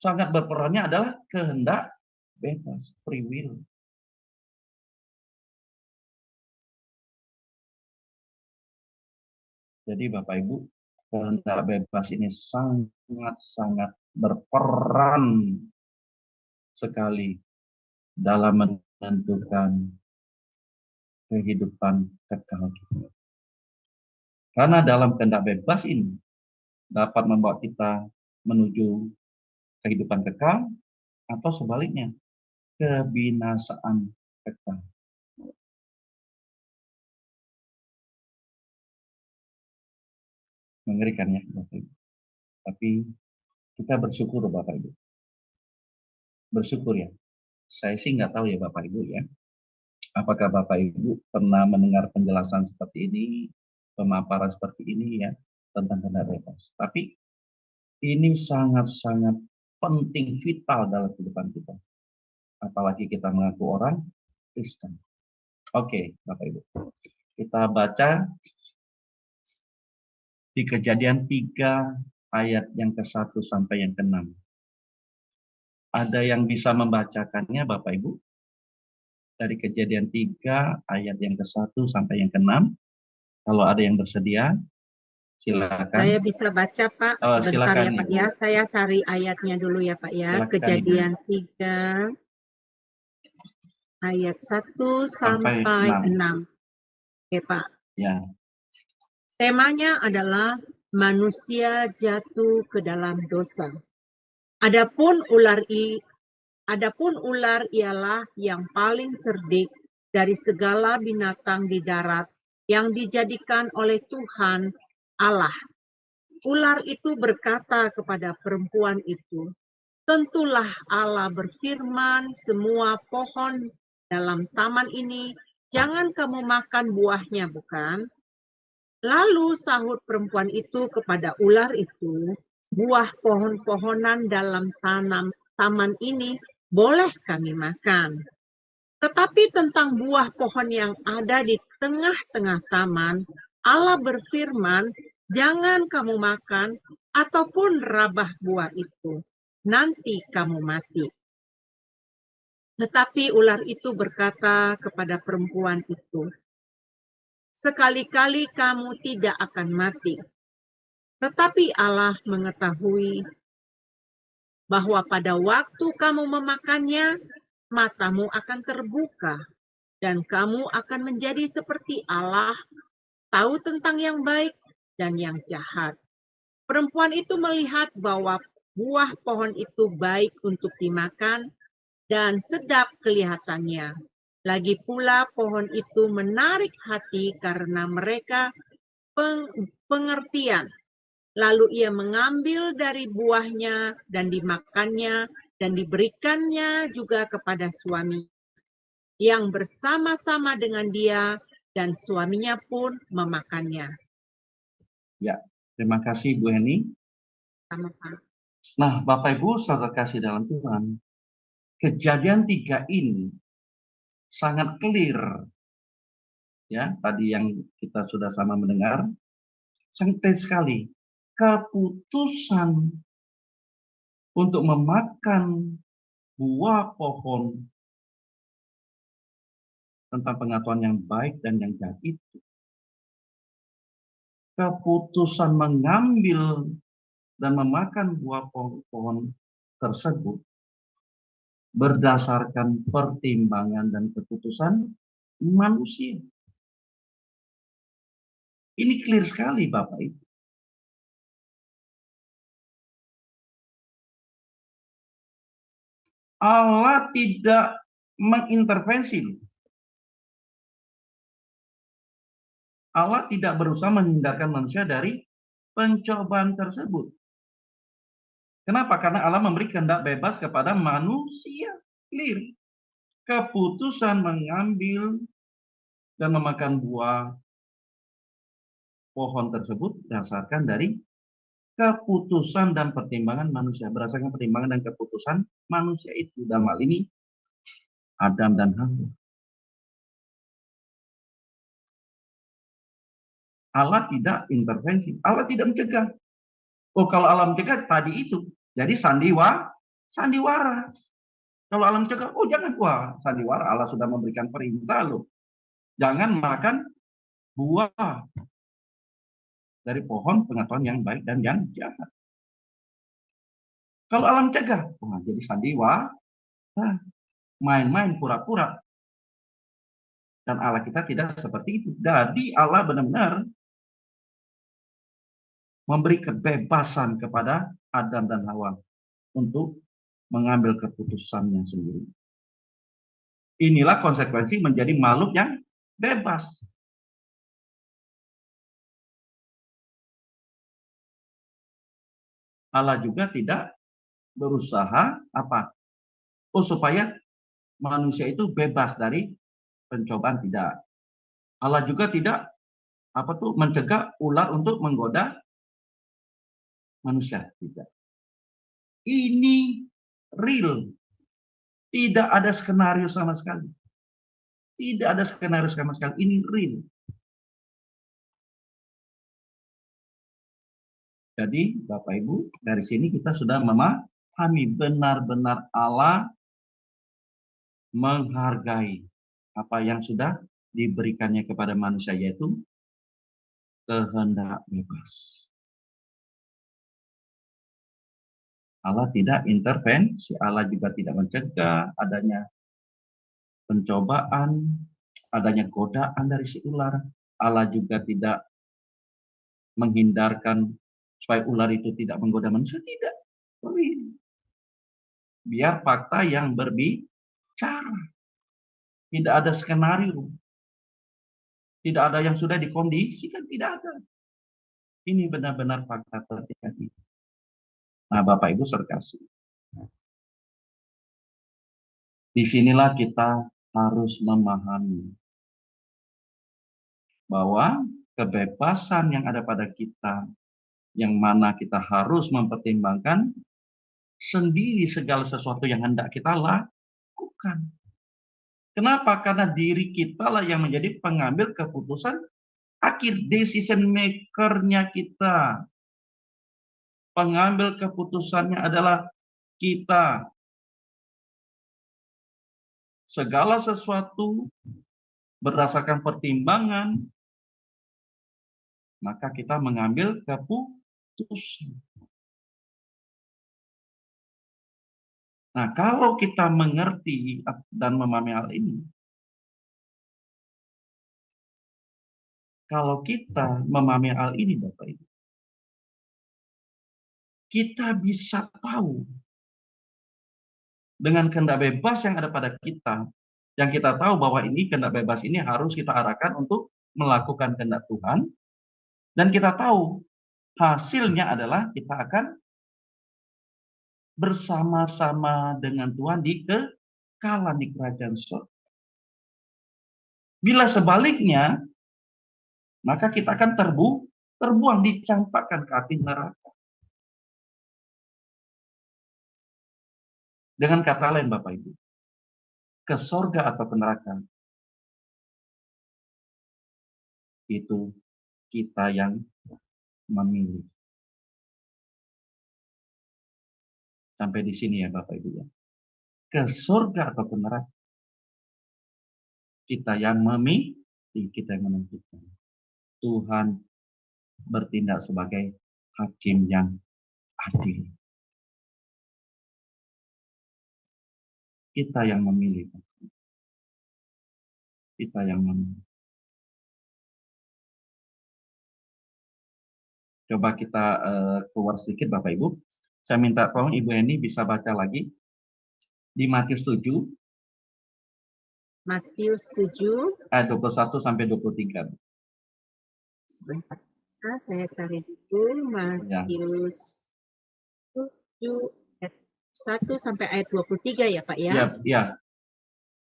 berperannya adalah kehendak bebas, free will. Jadi Bapak Ibu, kehendak bebas ini sangat-sangat berperan sekali dalam menentukan kehidupan kekal kita. Karena dalam kehendak bebas ini dapat membawa kita menuju kehidupan kekal atau sebaliknya, kebinasaan kekal. Mengerikan ya, Bapak Ibu. Tapi kita bersyukur Bapak Ibu. Bersyukur ya. Saya sih nggak tahu ya Bapak Ibu ya. Apakah Bapak Ibu pernah mendengar penjelasan seperti ini, pemaparan seperti ini ya, tentang kehendak bebas. Tapi ini sangat-sangat penting, vital dalam kehidupan kita. Apalagi kita mengaku orang Kristen. Oke, Bapak Ibu. Kita baca di Kejadian 3 ayat yang ke-1 sampai yang ke-6. Ada yang bisa membacakannya Bapak Ibu? Dari Kejadian 3 ayat yang ke-1 sampai yang ke-6. Kalau ada yang bersedia, silakan. Saya bisa baca Pak, sebentar silakan, ya Pak Ibu. ya. Saya cari ayatnya dulu ya Pak ya. Silakan, Kejadian 3 ayat 1 sampai 6. Oke Pak. Ya. Temanya adalah manusia jatuh ke dalam dosa. Adapun ular ialah yang paling cerdik dari segala binatang di darat yang dijadikan oleh Tuhan Allah. Ular itu berkata kepada perempuan itu, "Tentulah Allah berfirman, semua pohon dalam taman ini jangan kamu makan buahnya, bukan?" Lalu sahut perempuan itu kepada ular itu, "Buah pohon-pohonan dalam taman ini boleh kami makan. Tetapi tentang buah pohon yang ada di tengah-tengah taman, Allah berfirman, jangan kamu makan ataupun rabah buah itu. Nanti kamu mati." Tetapi ular itu berkata kepada perempuan itu, "Sekali-kali kamu tidak akan mati." Tetapi Allah mengetahui bahwa pada waktu kamu memakannya, matamu akan terbuka, dan kamu akan menjadi seperti Allah, tahu tentang yang baik dan yang jahat. Perempuan itu melihat bahwa buah pohon itu baik untuk dimakan dan sedap kelihatannya. Lagi pula pohon itu menarik hati karena mereka pengertian. Lalu ia mengambil dari buahnya dan dimakannya dan diberikannya juga kepada suami yang bersama-sama dengan dia, dan suaminya pun memakannya. Ya, terima kasih Bu Heni. Sama-sama. Nah, Bapak Ibu saudara kasih dalam Tuhan, Kejadian 3 ini sangat clear. Ya, tadi yang kita sudah sama mendengar, sangat clear sekali. Keputusan untuk memakan buah pohon tentang pengetahuan yang baik dan yang jahat itu, keputusan mengambil dan memakan buah pohon tersebut berdasarkan pertimbangan dan keputusan manusia. Ini clear sekali Bapak Ibu. Allah tidak mengintervensi. Allah tidak berusaha menghindarkan manusia dari pencobaan tersebut. Kenapa? Karena Allah memberi kehendak bebas kepada manusia. Clear. Keputusan mengambil dan memakan buah pohon tersebut berdasarkan dari keputusan dan pertimbangan manusia. Berdasarkan pertimbangan dan keputusan manusia itu. Dalam hal ini Adam dan Hawa. Allah tidak intervensi. Allah tidak mencegah. Oh, kalau Allah mencegah tadi itu. Jadi sandiwara. Kalau Allah mencegah, oh jangan. Wah, sandiwara. Allah sudah memberikan perintah loh. Jangan makan buah dari pohon pengetahuan yang baik dan yang jahat. Kalau alam cegah, jadi sandiwara, main-main pura-pura. Dan Allah kita tidak seperti itu. Jadi Allah benar-benar memberi kebebasan kepada Adam dan Hawa untuk mengambil keputusannya sendiri. Inilah konsekuensi menjadi makhluk yang bebas. Allah juga tidak berusaha supaya manusia itu bebas dari pencobaan, tidak. Allah juga tidak mencegah ular untuk menggoda manusia, tidak. Ini real. Tidak ada skenario sama sekali. Tidak ada skenario sama sekali. Ini real. Jadi Bapak Ibu, dari sini kita sudah memahami benar-benar Allah menghargai apa yang sudah diberikannya kepada manusia, yaitu kehendak bebas. Allah tidak intervensi, Allah juga tidak mencegah adanya pencobaan, adanya godaan dari si ular. Allah juga tidak menghindarkan supaya ular itu tidak menggoda manusia, tidak. Biar fakta yang berbicara. Tidak ada skenario. Tidak ada yang sudah dikondisikan, tidak ada. Ini benar-benar fakta terjadi. Nah, Bapak Ibu serkasi. Disinilah kita harus memahami bahwa kebebasan yang ada pada kita, yang mana kita harus mempertimbangkan sendiri segala sesuatu yang hendak kita lakukan. Kenapa? Karena diri kita lah yang menjadi pengambil keputusan akhir, decision maker-nya kita. Pengambil keputusannya adalah kita. Segala sesuatu berdasarkan pertimbangan, maka kita mengambil keputusan. Nah, kalau kita mengerti dan memahami hal ini, kalau kita memahami hal ini, Bapak Ibu, kita bisa tahu dengan kehendak bebas yang ada pada kita, yang kita tahu bahwa ini kehendak bebas ini harus kita arahkan untuk melakukan kehendak Tuhan, dan kita tahu hasilnya adalah kita akan bersama-sama dengan Tuhan di kekekalan di kerajaan surga. Bila sebaliknya, maka kita akan terbuang, dicampakkan ke api neraka. Dengan kata lain, Bapak Ibu, ke surga atau ke neraka, itu kita yang memilih. Sampai di sini ya Bapak Ibu ya. Ke surga atau ke neraka, kita yang memilih, kita yang menentukan. Tuhan bertindak sebagai hakim yang adil. Kita yang memilih. Kita yang memilih. Coba kita keluar sedikit Bapak Ibu. Saya minta tolong Ibu Eni bisa baca lagi di Matius 7. Matius 7 ayat 21 sampai 23. Sebentar, saya cari dulu Matius 7 ayat 1 sampai ayat 23 ya Pak ya? Ya.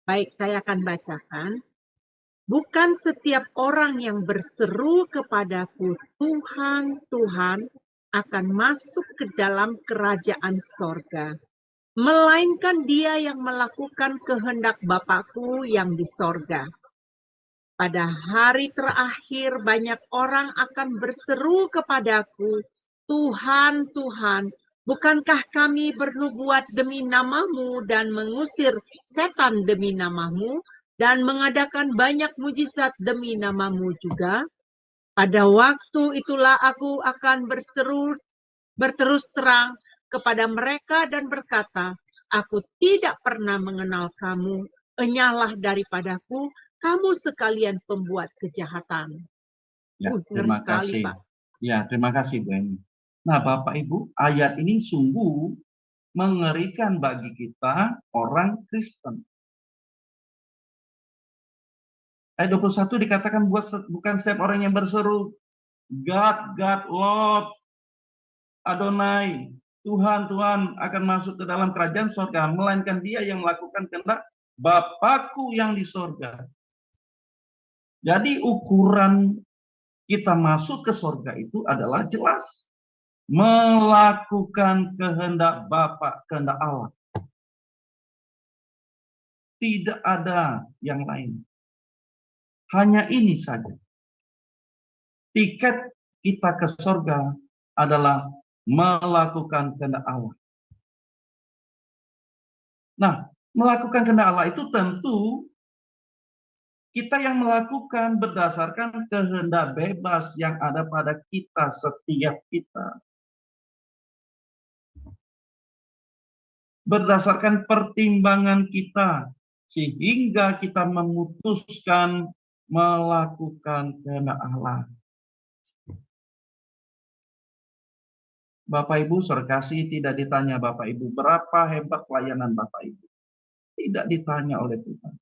Baik, saya akan bacakan. Bukan setiap orang yang berseru kepadaku, Tuhan, Tuhan, akan masuk ke dalam kerajaan sorga, melainkan dia yang melakukan kehendak Bapakku yang di sorga. Pada hari terakhir banyak orang akan berseru kepadaku, Tuhan, Tuhan, bukankah kami bernubuat demi namamu dan mengusir setan demi namamu? Dan mengadakan banyak mujizat demi namamu juga. Pada waktu itulah aku akan berterus terang kepada mereka dan berkata, aku tidak pernah mengenal kamu, enyahlah daripadaku, kamu sekalian pembuat kejahatan. Ya, Ngeri terima sekali, kasih. Pak. Ya, terima kasih Bu Eni. Nah, Bapak Ibu, ayat ini sungguh mengerikan bagi kita orang Kristen. Ayat 21 dikatakan bukan setiap orang yang berseru, God, God, Lord, Adonai, Tuhan, Tuhan akan masuk ke dalam kerajaan surga, melainkan dia yang melakukan kehendak Bapakku yang di surga. Jadi ukuran kita masuk ke surga itu adalah jelas. Melakukan kehendak Bapa, kehendak Allah. Tidak ada yang lain. Hanya ini saja. Tiket kita ke surga adalah melakukan kehendak Allah. Nah, melakukan kehendak Allah itu tentu kita yang melakukan berdasarkan kehendak bebas yang ada pada kita, setiap kita. Berdasarkan pertimbangan kita, sehingga kita memutuskan melakukan kehendak Allah. Bapak Ibu, Saudara tidak ditanya Bapak Ibu, berapa hebat pelayanan Bapak Ibu. Tidak ditanya oleh Tuhan.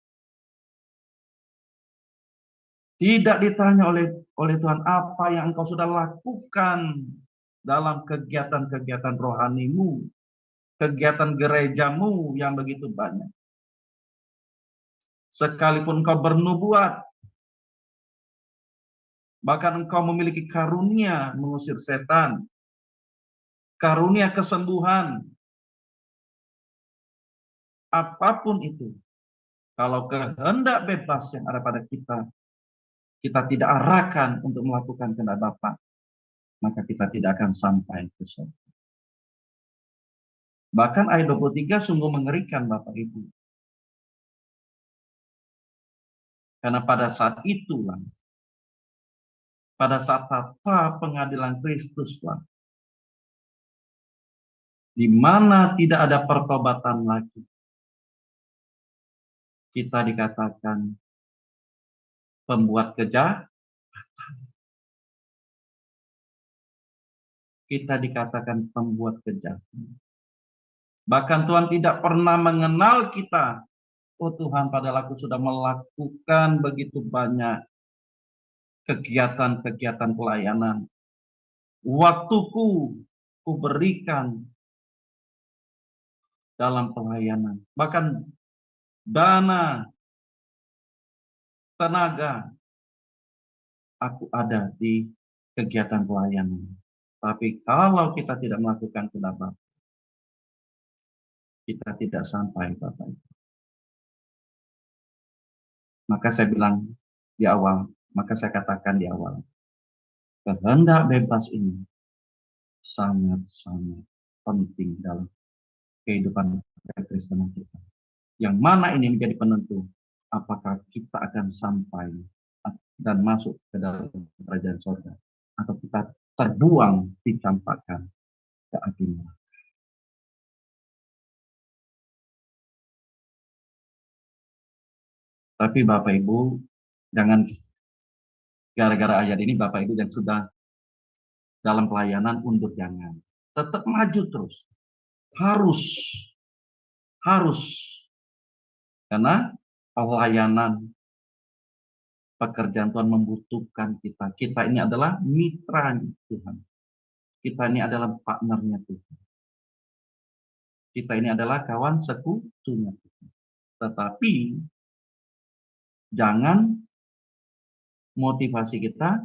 Tidak ditanya oleh Tuhan apa yang engkau sudah lakukan dalam kegiatan-kegiatan rohanimu, kegiatan gerejamu yang begitu banyak. Sekalipun engkau bernubuat, bahkan engkau memiliki karunia mengusir setan, karunia kesembuhan, apapun itu, kalau kehendak bebas yang ada pada kita, kita tidak arahkan untuk melakukan kehendak Bapa, maka kita tidak akan sampai ke surga. Bahkan ayat 23 sungguh mengerikan Bapak Ibu. Karena pada saat itulah, pada saat tata pengadilan Kristuslah, di mana tidak ada pertobatan lagi, kita dikatakan pembuat kejahatan. Kita dikatakan pembuat kejahatan. Bahkan Tuhan tidak pernah mengenal kita. Oh Tuhan, padahal aku sudah melakukan begitu banyak kegiatan-kegiatan pelayanan. Waktuku ku berikan dalam pelayanan. Bahkan dana, tenaga, aku ada di kegiatan pelayanan. Tapi kalau kita tidak melakukan kehendak Bapa, kita tidak sampai Bapak Ibu. Maka saya bilang di awal, maka saya katakan di awal, kehendak bebas ini sangat-sangat penting dalam kehidupan kekristenan kita. Yang mana ini menjadi penentu apakah kita akan sampai dan masuk ke dalam kerajaan surga, atau kita terbuang, dicampakkan ke api neraka. Tapi Bapak Ibu, jangan gara-gara ayat ini Bapak Ibu yang sudah dalam pelayanan undur, jangan. Tetap maju terus. Harus. Karena pelayanan, pekerjaan Tuhan membutuhkan kita. Kita ini adalah mitra Tuhan. Kita ini adalah partnernya Tuhan. Kita ini adalah kawan sekutunya Tuhan. Tetapi jangan motivasi kita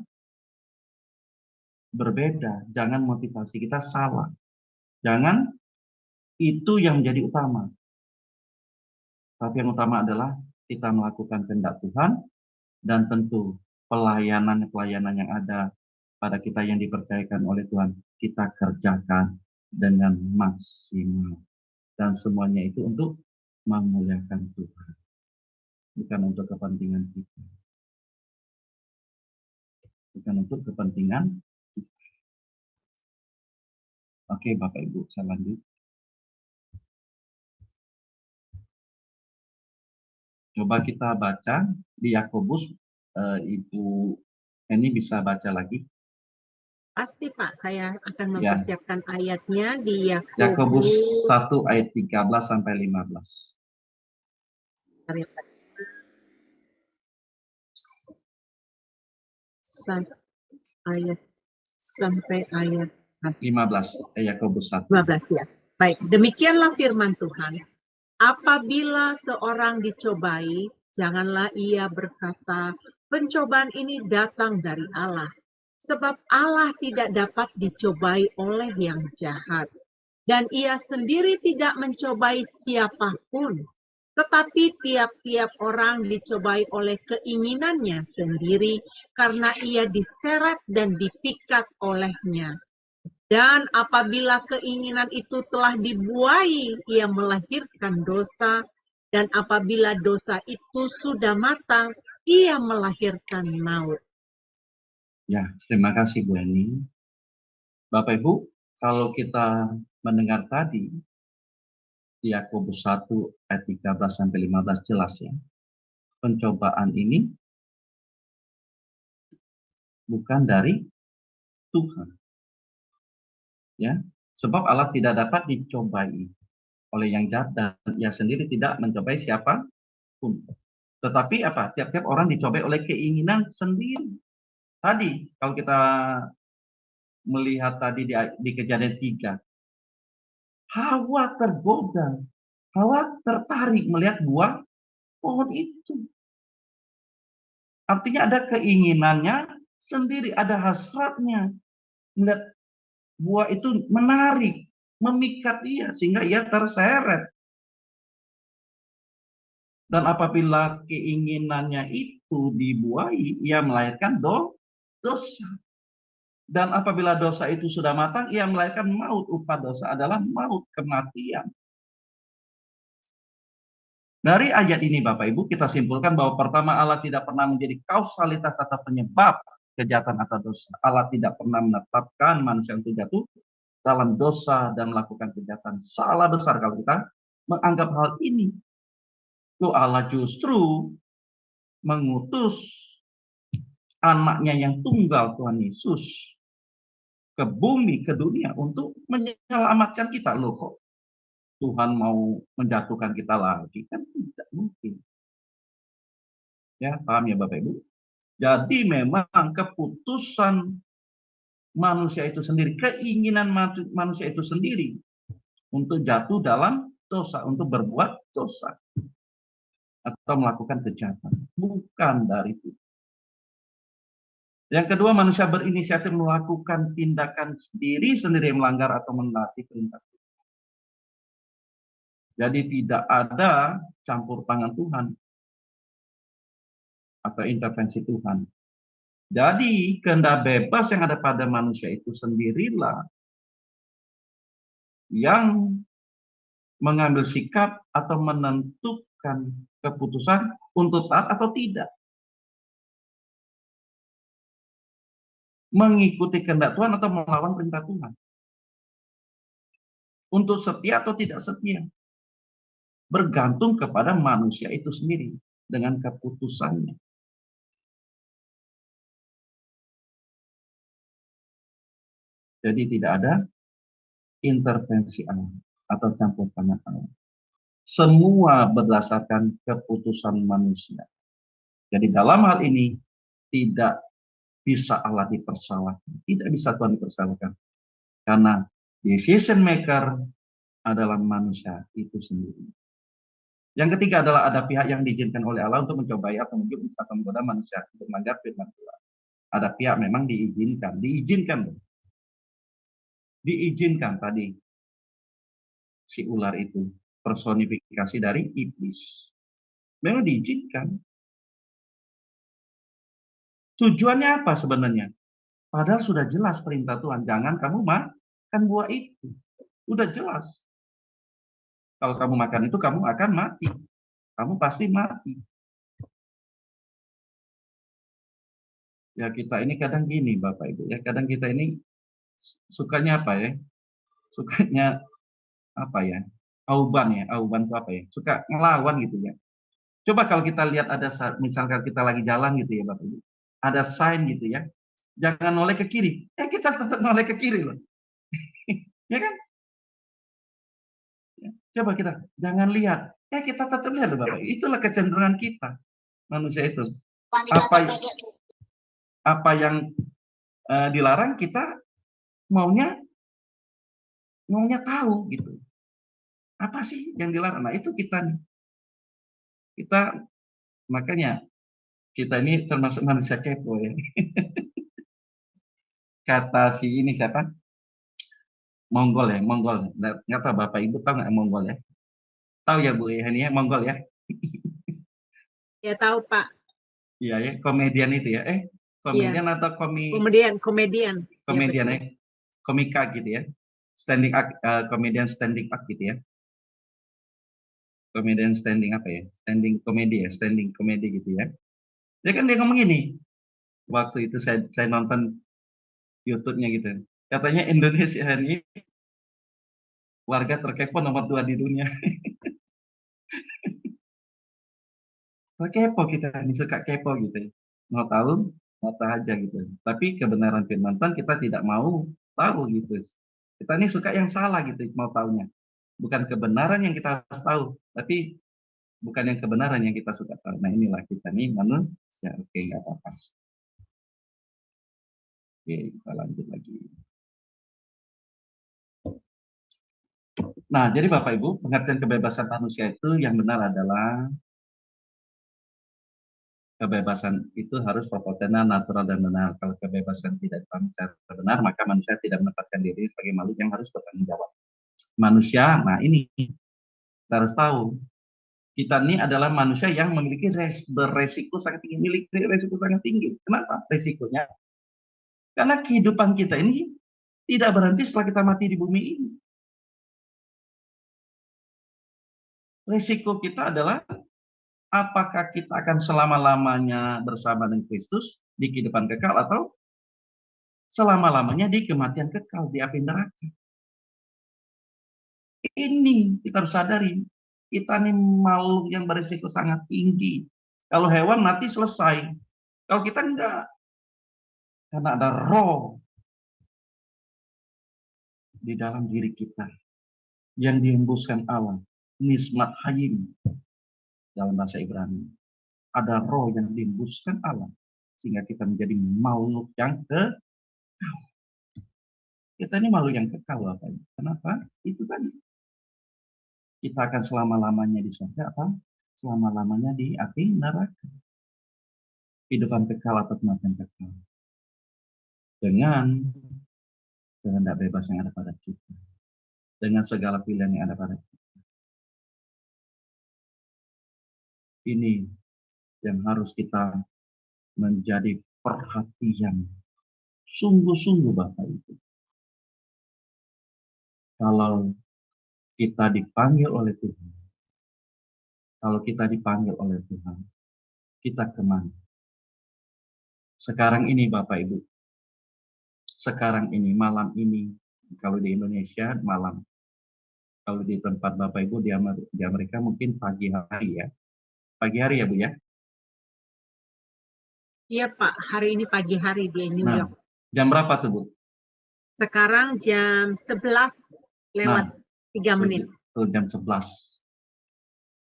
berbeda. Jangan motivasi kita salah. Jangan itu yang menjadi utama. Tapi yang utama adalah kita melakukan kehendak Tuhan, dan tentu pelayanan-pelayanan yang ada pada kita yang dipercayakan oleh Tuhan, kita kerjakan dengan maksimal. Dan semuanya itu untuk memuliakan Tuhan. Bukan untuk kepentingan kita. bukan untuk kepentingan. Oke, Bapak Ibu, saya lanjut. Coba kita baca di Yakobus, Ibu ini bisa baca lagi. Pasti Pak, saya akan Ya. mempersiapkan ayatnya di Yakobus Yakobus 1 ayat 13 sampai 15. ayat sampai ayat 15, Yakobus 1. 15 ya. Baik, demikianlah firman Tuhan. Apabila seorang dicobai, janganlah ia berkata, pencobaan ini datang dari Allah. Sebab Allah tidak dapat dicobai oleh yang jahat. Dan ia sendiri tidak mencobai siapapun. Tetapi tiap-tiap orang dicobai oleh keinginannya sendiri karena ia diseret dan dipikat olehnya. Dan apabila keinginan itu telah dibuai, ia melahirkan dosa. Dan apabila dosa itu sudah matang, ia melahirkan maut. Ya, terima kasih Bu Eni. Bapak Ibu, kalau kita mendengar tadi di Yakobus 1 ayat 13 sampai 15 jelas ya. Pencobaan ini bukan dari Tuhan. Ya, sebab Allah tidak dapat dicobai oleh yang jahat dan ia sendiri tidak mencobai siapa pun. Tetapi apa? Tiap-tiap orang dicobai oleh keinginan sendiri. Tadi kalau kita melihat tadi di Kejadian 3, Hawa tergoda, Hawa tertarik melihat buah pohon itu. Artinya ada keinginannya sendiri, ada hasratnya. Melihat buah itu menarik, memikat dia sehingga ia terseret. Dan apabila keinginannya itu dibuai, ia melahirkan dosa. Dan apabila dosa itu sudah matang, ia melahirkan maut. Upah dosa adalah maut, kematian. Dari ayat ini Bapak Ibu kita simpulkan bahwa pertama Allah tidak pernah menjadi kausalitas atau penyebab kejahatan atau dosa. Allah tidak pernah menetapkan manusia untuk jatuh dalam dosa dan melakukan kejahatan. Salah besar kalau kita menganggap hal ini. Loh, Allah justru mengutus anaknya yang tunggal Tuhan Yesus ke bumi, ke dunia untuk menyelamatkan kita. Loh kok Tuhan mau menjatuhkan kita lagi? Kan tidak mungkin. Ya, paham ya Bapak Ibu? Jadi memang keputusan manusia itu sendiri, keinginan manusia itu sendiri untuk jatuh dalam dosa, untuk berbuat dosa atau melakukan kejahatan, bukan dari itu. Yang kedua, manusia berinisiatif melakukan tindakan sendiri melanggar atau menaati perintah. Jadi tidak ada campur tangan Tuhan atau intervensi Tuhan. Jadi kehendak bebas yang ada pada manusia itu sendirilah yang mengambil sikap atau menentukan keputusan untuk taat atau tidak. Mengikuti kehendak Tuhan atau melawan perintah Tuhan. Untuk setia atau tidak setia. Bergantung kepada manusia itu sendiri dengan keputusannya. Jadi tidak ada intervensi Allah atau campur tangan Allah. Semua berdasarkan keputusan manusia. Jadi dalam hal ini tidak bisa Allah dipersalahkan. Tidak bisa Tuhan dipersalahkan. Karena decision maker adalah manusia itu sendiri. Yang ketiga adalah ada pihak yang diizinkan oleh Allah untuk mencobai atau menggoda manusia untuk melanggar firman Tuhan. Ada pihak memang diizinkan. Diizinkan tadi si ular itu personifikasi dari iblis. Memang diizinkan. Tujuannya apa sebenarnya? Padahal sudah jelas perintah Tuhan, jangan kamu makan buah itu. Udah jelas. Kalau kamu makan itu kamu akan mati. Kamu pasti mati. Ya kita ini kadang gini Bapak Ibu ya, kadang kita ini sukanya apa ya? Sukanya apa ya? Auban ya, auban itu apa ya? Suka ngelawan gitu ya. Coba kalau kita lihat ada misalkan kita lagi jalan gitu ya Bapak Ibu. Ada sign gitu ya. Jangan noleh ke kiri. Kita tetap noleh ke kiri loh. Ya kan? Ya. Coba kita jangan lihat. Kita tetap lihat loh Bapak. Itulah kecenderungan kita manusia itu. Apa yang dilarang kita maunya tahu gitu. Apa sih yang dilarang? Nah, itu kita nih. Makanya kita ini termasuk manusia kepo ya. Kata si ini siapa? Monggol ya, Monggol. Nggak tahu Bapak Ibu tahu nggak Monggol ya? Tahu ya Bu ya, ini ya Monggol ya? Ya tahu Pak. Iya ya, komedian itu ya. Komedian Iya. atau Komedian. Komedian Ya, ya, komika gitu ya. Standing up, komedian standing up gitu ya. Komedian standing apa ya? Standing komedi ya, standing komedi gitu ya. Dia kan dia ngomong gini. Waktu itu saya nonton YouTube-nya gitu. Katanya Indonesia ini warga terkepo nomor 2 di dunia. Kepo kita ini suka kepo gitu ya. Mau tahu, mau tahu aja gitu. Tapi kebenaran firman Tuhan kita tidak mau tahu gitu. Kita ini suka yang salah gitu mau tahunya. Bukan kebenaran yang kita harus tahu, tapi bukan yang kebenaran yang kita suka tahu. Nah inilah kita nih manusia. Oke, nggak apa-apa. Oke, kita lanjut lagi. Nah, jadi Bapak Ibu, pengertian kebebasan manusia itu yang benar adalah kebebasan itu harus proporsional, natural, dan benar. Kalau kebebasan tidak dipahami secara benar, maka manusia tidak menempatkan diri sebagai makhluk yang harus bertanggung jawab. Manusia, nah ini kita harus tahu, kita ini adalah manusia yang memiliki beresiko sangat tinggi, memiliki resiko sangat tinggi. Kenapa? Resikonya karena kehidupan kita ini tidak berhenti setelah kita mati di bumi ini. Resiko kita adalah apakah kita akan selama-lamanya bersama dengan Kristus di kehidupan kekal atau selama-lamanya di kematian kekal di api neraka. Ini kita harus sadari, kita ini makhluk yang berisiko sangat tinggi. Kalau hewan mati selesai, kalau kita enggak, karena ada roh di dalam diri kita yang dihembuskan Allah, nismat hayim dalam bahasa Ibrani. Ada roh yang dihembuskan Allah sehingga kita menjadi makhluk yang kekal. Kita ini makhluk yang kekal apa? Kenapa? Itu tadi. Kita akan selama-lamanya di surga apa? Selama-lamanya di api neraka. Kehidupan kekal atau kematian kekal. Dengan kehendak bebas yang ada pada kita. Dengan segala pilihan yang ada pada kita. Ini yang harus kita menjadi perhatian. Sungguh-sungguh Bapak Ibu. Kalau kita dipanggil oleh Tuhan. Kalau kita dipanggil oleh Tuhan. Kita kemana? Sekarang ini Bapak Ibu. Sekarang ini, malam ini. Kalau di Indonesia, malam. Kalau di tempat Bapak Ibu di Amerika mungkin pagi hari ya. Pagi hari ya Bu ya? Iya Pak, hari ini pagi hari di New York. Jam berapa tuh Bu? Sekarang jam 11 lewat 3 menit. Tuh jam 11.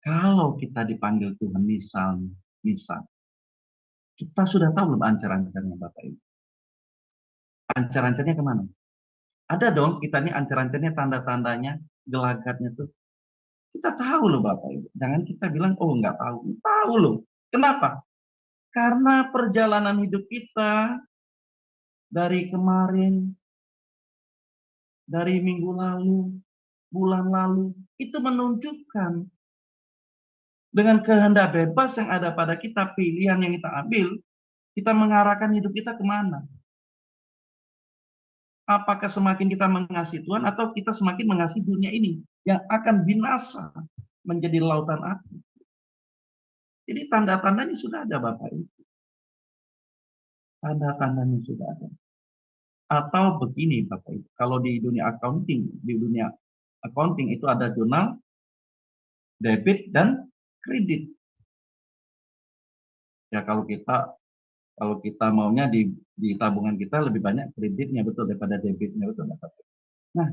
Kalau kita dipanggil Tuhan misal, kita sudah tahu belum ancar-ancarnya Bapak Ibu? Ancar-ancarnya kemana? Ada dong kita nih ancar-ancarnya, tanda-tandanya, gelagatnya tuh. Kita tahu loh Bapak Ibu. Jangan kita bilang, oh nggak tahu. Tahu loh. Kenapa? Karena perjalanan hidup kita dari kemarin, dari minggu lalu, bulan lalu, itu menunjukkan dengan kehendak bebas yang ada pada kita, pilihan yang kita ambil, kita mengarahkan hidup kita kemana. Apakah semakin kita mengasihi Tuhan atau kita semakin mengasihi dunia ini yang akan binasa menjadi lautan api. Jadi tanda-tandanya sudah ada Bapak Ibu. Tanda-tandanya sudah ada. Atau begini Bapak Ibu, kalau di dunia accounting itu ada jurnal debit dan kredit. Ya kalau kita maunya di tabungan kita lebih banyak kreditnya betul daripada debitnya betul Bapak Ibu. Nah,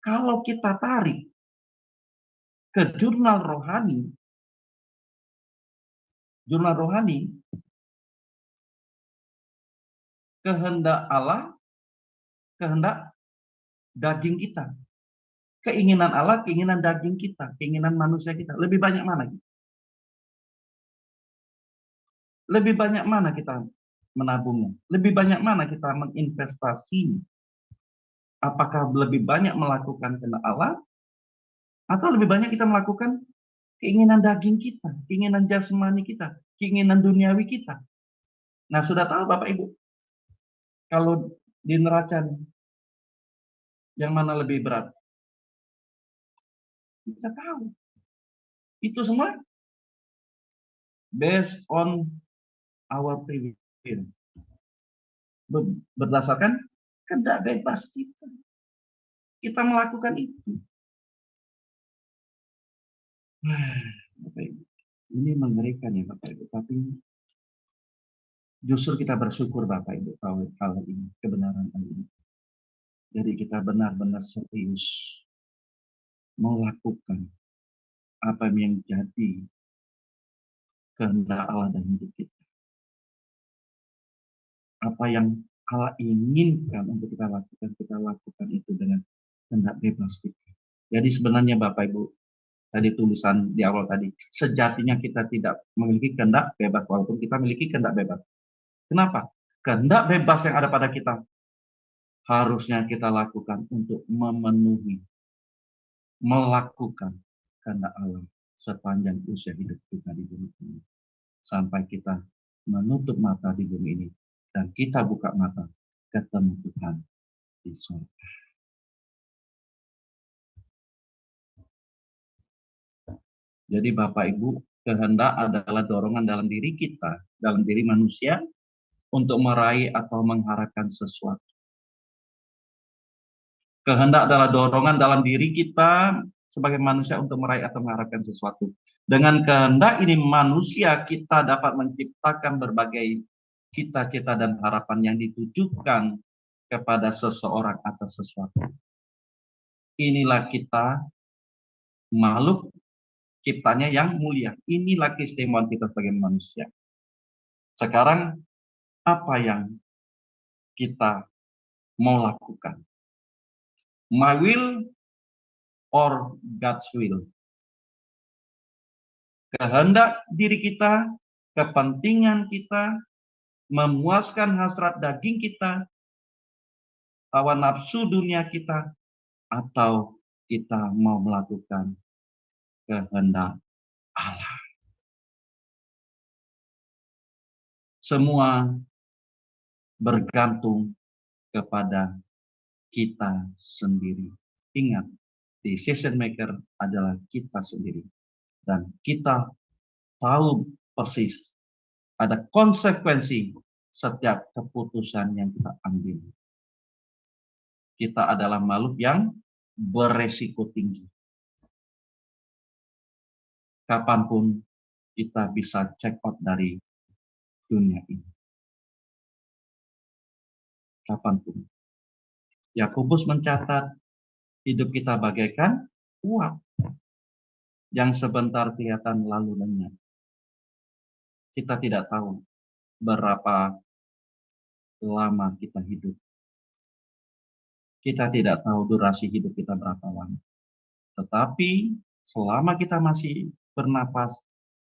kalau kita tarik ke jurnal rohani, kehendak Allah, kehendak daging kita. Keinginan Allah, keinginan daging kita, keinginan manusia kita. Lebih banyak mana? Lebih banyak mana kita menabungnya? Lebih banyak mana kita menginvestasinya? Apakah lebih banyak melakukan kehendak Allah? Atau lebih banyak kita melakukan keinginan daging kita, keinginan jasmani kita, keinginan duniawi kita? Nah, sudah tahu Bapak Ibu, kalau di neraca yang mana lebih berat? Kita tahu. Itu semua based on our free will. Berdasarkan kehendak bebas kita. Kita melakukan itu. Bapak Ibu, ini mengerikan ya Bapak Ibu. Tapi justru kita bersyukur Bapak Ibu tahu hal ini, kebenaran hal ini. Jadi kita benar-benar serius melakukan apa yang jadi kehendak Allah dan hidup kita. Apa yang Allah inginkan untuk kita lakukan itu dengan kehendak bebas kita. Jadi sebenarnya Bapak Ibu, tadi tulisan di awal tadi, sejatinya kita tidak memiliki kehendak bebas, walaupun kita memiliki kehendak bebas. Kenapa? Kehendak bebas yang ada pada kita harusnya kita lakukan untuk memenuhi, melakukan kehendak Allah sepanjang usia hidup kita di bumi ini. Sampai kita menutup mata di bumi ini dan kita buka mata ketemu Tuhan di surga. Jadi Bapak Ibu, kehendak adalah dorongan dalam diri kita, dalam diri manusia untuk meraih atau mengharapkan sesuatu. Kehendak adalah dorongan dalam diri kita sebagai manusia untuk meraih atau mengharapkan sesuatu. Dengan kehendak ini manusia kita dapat menciptakan berbagai cita-cita dan harapan yang ditujukan kepada seseorang atau sesuatu. Inilah kita makhluk ciptanya yang mulia. Inilah keistimewaan kita sebagai manusia. Sekarang apa yang kita mau lakukan? My will or God's will? Kehendak diri kita, kepentingan kita, memuaskan hasrat daging kita, hawa nafsu dunia kita, atau kita mau melakukan kehendak Allah. Semua bergantung kepada kita sendiri. Ingat, decision maker adalah kita sendiri. Dan kita tahu persis ada konsekuensi setiap keputusan yang kita ambil. Kita adalah makhluk yang beresiko tinggi. Kapanpun kita bisa check out dari dunia ini. Kapanpun. Yakobus mencatat hidup kita bagaikan uap yang sebentar kelihatan lalu lenyap. Kita tidak tahu berapa lama kita hidup. Kita tidak tahu durasi hidup kita berapa lama. Tetapi selama kita masih bernapas,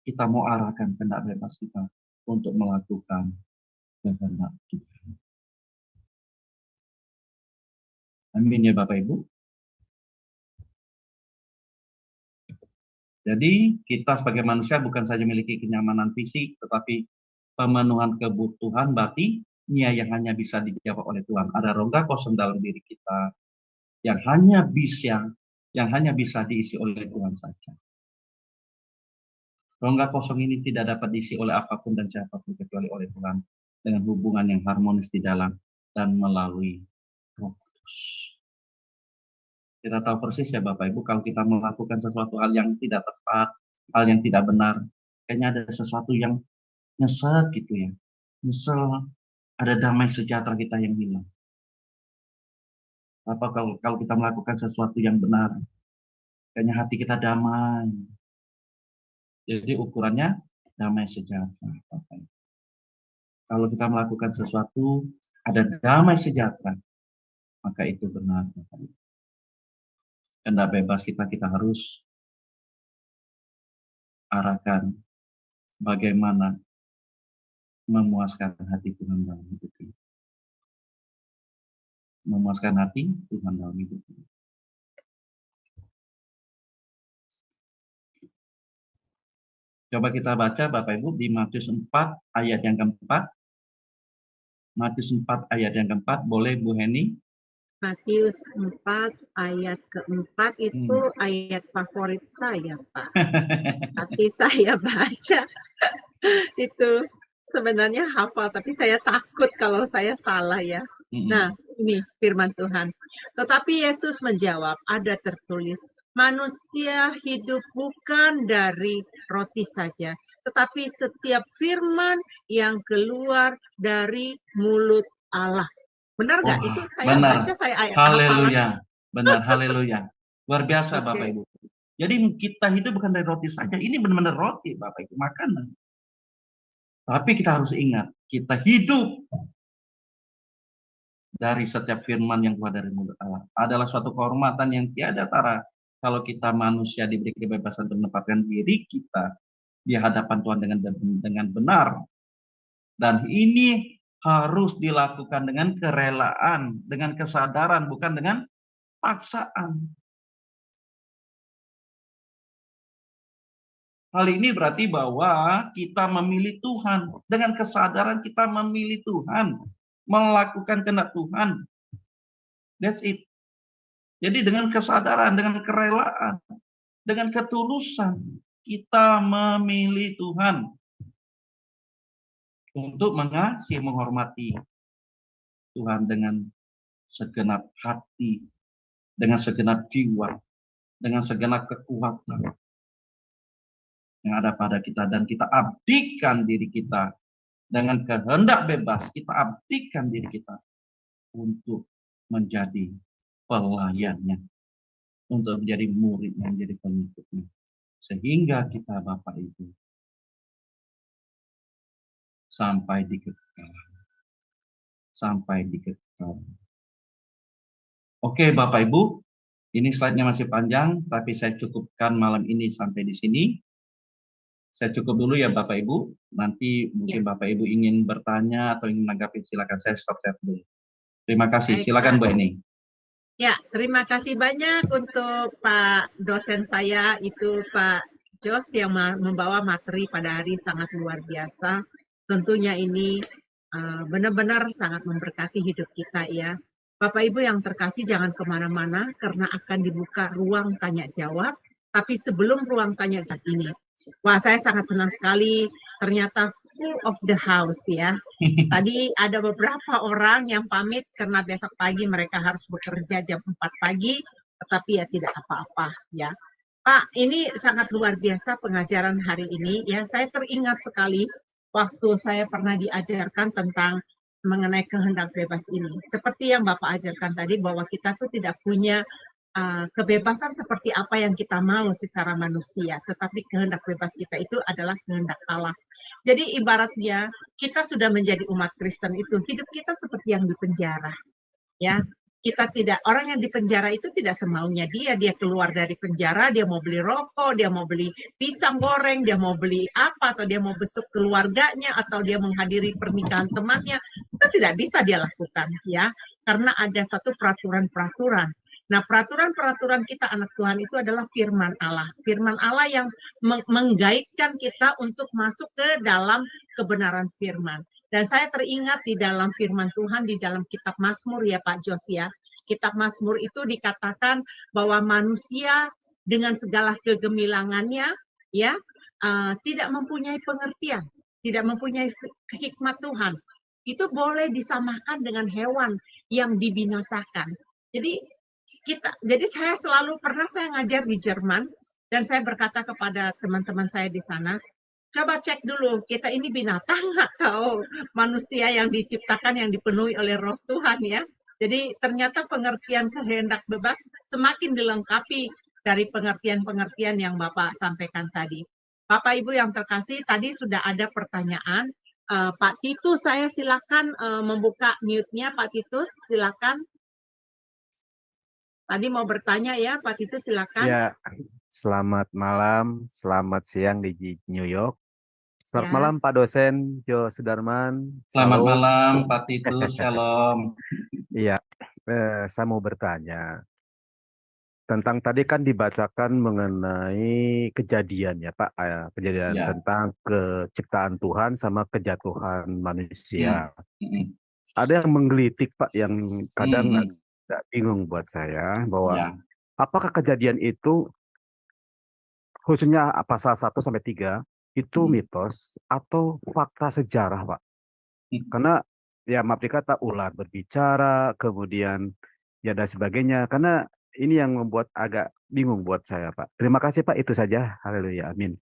kita mau arahkan kehendak bebas kita untuk melakukan kehendak Tuhan. Amin ya Bapak Ibu. Jadi kita sebagai manusia bukan saja memiliki kenyamanan fisik, tetapi pemenuhan kebutuhan batinnya yang hanya bisa dijawab oleh Tuhan. Ada rongga kosong dalam diri kita yang hanya bisa diisi oleh Tuhan saja. Rongga kosong ini tidak dapat diisi oleh apapun dan siapapun kecuali oleh Tuhan. dengan hubungan yang harmonis di dalam dan melalui Roh Kudus. Kita tahu persis ya Bapak Ibu, kalau kita melakukan sesuatu hal yang tidak tepat, hal yang tidak benar, kayaknya ada sesuatu yang nyesek gitu ya. Nyesel, ada damai sejahtera kita yang hilang. Apa kalau kita melakukan sesuatu yang benar, kayaknya hati kita damai. Jadi ukurannya damai sejahtera. Kalau kita melakukan sesuatu ada damai sejahtera, maka itu benar. Kehendak bebas kita harus arahkan bagaimana memuaskan hati Tuhan dalam hidup ini. Memuaskan hati Tuhan dalam hidup ini. Coba kita baca Bapak Ibu di Matius 4 ayat yang keempat. Matius 4 ayat yang keempat, boleh Bu Heni? Matius 4 ayat keempat itu ayat favorit saya, Pak. Tapi saya baca itu sebenarnya hafal, tapi saya takut kalau saya salah ya. Nah, ini firman Tuhan. Tetapi Yesus menjawab, ada tertulis, manusia hidup bukan dari roti saja, tetapi setiap firman yang keluar dari mulut Allah. Benar nggak? Itu saya benar. baca, saya ayat haleluya. Benar, haleluya. Luar biasa Oke. Bapak Ibu. Jadi kita hidup bukan dari roti saja, ini benar-benar roti Bapak Ibu, makanan. Tapi kita harus ingat, kita hidup dari setiap firman yang keluar dari mulut Allah. Adalah suatu kehormatan yang tiada tara kalau kita manusia diberi kebebasan untuk menempatkan diri kita di hadapan Tuhan dengan benar. Dan ini harus dilakukan dengan kerelaan, dengan kesadaran, bukan dengan paksaan. Hal ini berarti bahwa kita memilih Tuhan. Dengan kesadaran kita memilih Tuhan. Melakukan kehendak Tuhan. That's it. Jadi dengan kesadaran, dengan kerelaan, dengan ketulusan, kita memilih Tuhan. Untuk mengasihi, menghormati Tuhan dengan segenap hati, dengan segenap jiwa, dengan segenap kekuatan yang ada pada kita, dan kita abdikan diri kita dengan kehendak bebas. Kita abdikan diri kita untuk menjadi pelayannya, untuk menjadi muridnya, menjadi pengikutnya, sehingga kita Bapak Ibu sampai di kekekalan, sampai di kekekalan. Oke Bapak Ibu, ini slide-nya masih panjang, tapi saya cukupkan malam ini sampai di sini. Saya cukup dulu ya Bapak Ibu. Nanti mungkin Bapak Ibu ingin bertanya atau ingin menanggapi, silakan. Saya stop share dulu. Terima kasih. Silakan Bu Eni. Ya, terima kasih banyak untuk Pak dosen saya itu Pak Jos yang membawa materi pada hari sangat luar biasa. Tentunya ini benar-benar sangat memberkati hidup kita ya. Bapak Ibu yang terkasih, jangan kemana-mana karena akan dibuka ruang tanya jawab. Tapi sebelum ruang tanya jawab ini, wah saya sangat senang sekali, ternyata full of the house ya. Tadi ada beberapa orang yang pamit karena besok pagi mereka harus bekerja jam 4 pagi, tetapi ya tidak apa-apa ya. Pak, ini sangat luar biasa pengajaran hari ini ya. Saya teringat sekali waktu saya pernah diajarkan tentang mengenai kehendak bebas ini. Seperti yang Bapak ajarkan tadi bahwa kita tuh tidak punya kebebasan seperti apa yang kita mau secara manusia, tetapi kehendak bebas kita itu adalah kehendak Allah. Jadi ibaratnya kita sudah menjadi umat Kristen itu, hidup kita seperti yang di penjara. Ya, kita tidak, orang yang di penjara itu tidak semaunya dia keluar dari penjara, dia mau beli rokok, dia mau beli pisang goreng, dia mau beli apa, atau dia mau besuk keluarganya, atau dia menghadiri pernikahan temannya, itu tidak bisa dia lakukan ya, karena ada satu peraturan-peraturan. Nah, peraturan-peraturan kita anak Tuhan itu adalah firman Allah. Firman Allah yang menggaitkan kita untuk masuk ke dalam kebenaran firman. Dan saya teringat di dalam firman Tuhan, di dalam kitab Mazmur ya Pak Jos ya. Kitab Mazmur itu dikatakan bahwa manusia dengan segala kegemilangannya ya tidak mempunyai pengertian, tidak mempunyai hikmat Tuhan. itu boleh disamakan dengan hewan yang dibinasakan. Jadi jadi saya selalu pernah saya ngajar di Jerman dan saya berkata kepada teman-teman saya di sana, coba cek dulu kita ini binatang atau manusia yang diciptakan yang dipenuhi oleh Roh Tuhan ya. Jadi ternyata pengertian kehendak bebas semakin dilengkapi dari pengertian-pengertian yang Bapak sampaikan tadi. Bapak Ibu yang terkasih, tadi sudah ada pertanyaan. Pak Titus, saya silakan membuka mute-nya. Pak Titus, silakan. Tadi mau bertanya ya, Pak Titus, silakan. Ya, selamat malam, selamat siang di New York. Selamat Ya. malam Pak dosen Jo Sudarman. Selamat Shalom. malam Pak Titus, shalom. Iya, saya mau bertanya tentang tadi kan dibacakan mengenai kejadian ya Pak, kejadian Ya. tentang keciptaan Tuhan sama kejatuhan manusia. Ada yang menggelitik Pak, yang kadang agak bingung buat saya bahwa Ya. apakah kejadian itu khususnya pasal 1 sampai 3 itu mitos atau fakta sejarah, Pak? Karena ya maaf dikata ular berbicara, kemudian ya dan sebagainya. Karena ini yang membuat agak bingung buat saya, Pak. Terima kasih, Pak. Itu saja. Haleluya. Amin.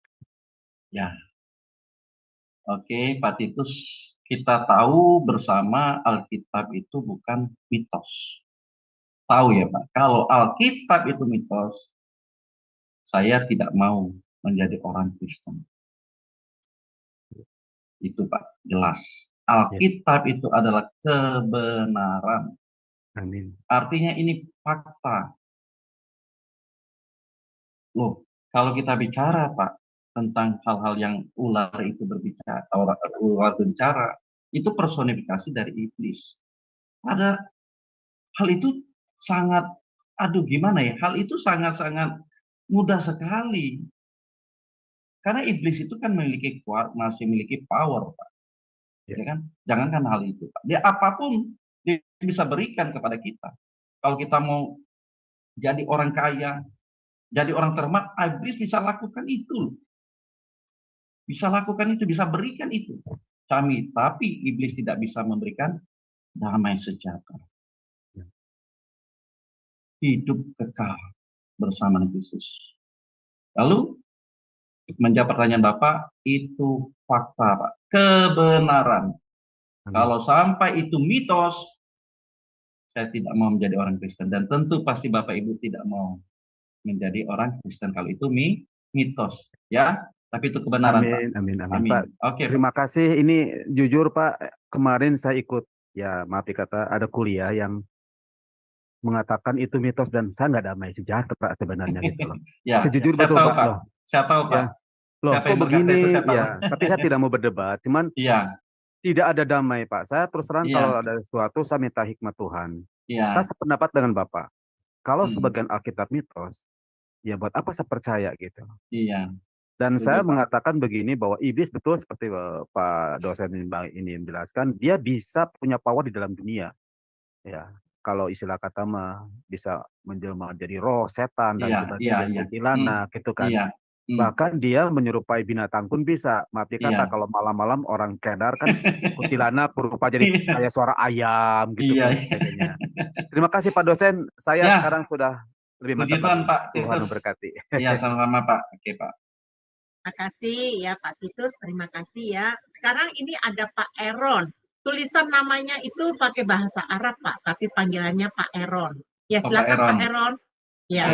Ya. Oke, Pak Titus, kita tahu bersama Alkitab itu bukan mitos. Tahu ya, Pak. Kalau Alkitab itu mitos, saya tidak mau menjadi orang Kristen. Itu Pak, jelas. Alkitab itu adalah kebenaran. Amin. Artinya ini fakta. Loh, kalau kita bicara Pak tentang hal-hal yang ular itu berbicara, ular berbicara, itu personifikasi dari iblis. Ada hal itu sangat, aduh gimana ya, hal itu sangat-sangat mudah sekali. Karena iblis itu kan masih memiliki power, Pak. Ya kan? Jangankan hal itu, Pak. Dia apapun dia bisa berikan kepada kita. Kalau kita mau jadi orang kaya, jadi orang terhormat, iblis bisa lakukan itu. Bisa lakukan itu, bisa berikan itu. Tapi iblis tidak bisa memberikan damai sejahtera. Hidup kekal bersama Yesus. Lalu, menjawab pertanyaan Bapak, itu fakta, Pak. Kebenaran. Kalau sampai itu mitos, saya tidak mau menjadi orang Kristen. Dan tentu pasti Bapak Ibu tidak mau menjadi orang Kristen kalau itu mitos. Ya, tapi itu kebenaran, Pak. Amin. Amin. Pak, Oke, terima kasih. Ini jujur Pak, kemarin saya ikut, ya maaf dikata, ada kuliah yang mengatakan itu mitos dan saya nggak damai sejahtera sebenarnya gitu loh. Ya, sejujur saya betul tahu, Pak. Loh. Saya tahu Pak. Ya. Loh, Siapa kok yang berkata begini? itu saya tahu. Ya, tapi saya tidak mau berdebat. Cuman Iya. tidak ada damai Pak. Saya terus terang Iya. kalau ada sesuatu saya minta hikmat Tuhan. Iya. Saya sependapat dengan Bapak. Kalau sebagian Alkitab mitos, ya buat apa saya percaya gitu. Iya. Dan Betul, saya Pak. mengatakan begini bahwa iblis betul seperti Pak dosen ini menjelaskan, dia bisa punya power di dalam dunia. Ya, kalau istilah kata mah bisa menjelma jadi roh, setan dan sebagainya, kuntilanak gitu kan. Iya. Bahkan dia menyerupai binatang pun bisa. Maaf dikata kalau malam-malam orang kedar kan kuntilanak berupa jadi kayak suara ayam gitu dan sebagainya. Terima kasih Pak dosen. Saya sekarang sudah lebih mantap lagi. Pak Tuhan memberkati. Iya, sama-sama Pak. Oke, Pak. Terima kasih ya Pak Titus, terima kasih ya. Sekarang ini ada Pak Eron. Tulisan namanya itu pakai bahasa Arab Pak, tapi panggilannya Pak Eron. Ya silakan Pak Eron. Ya.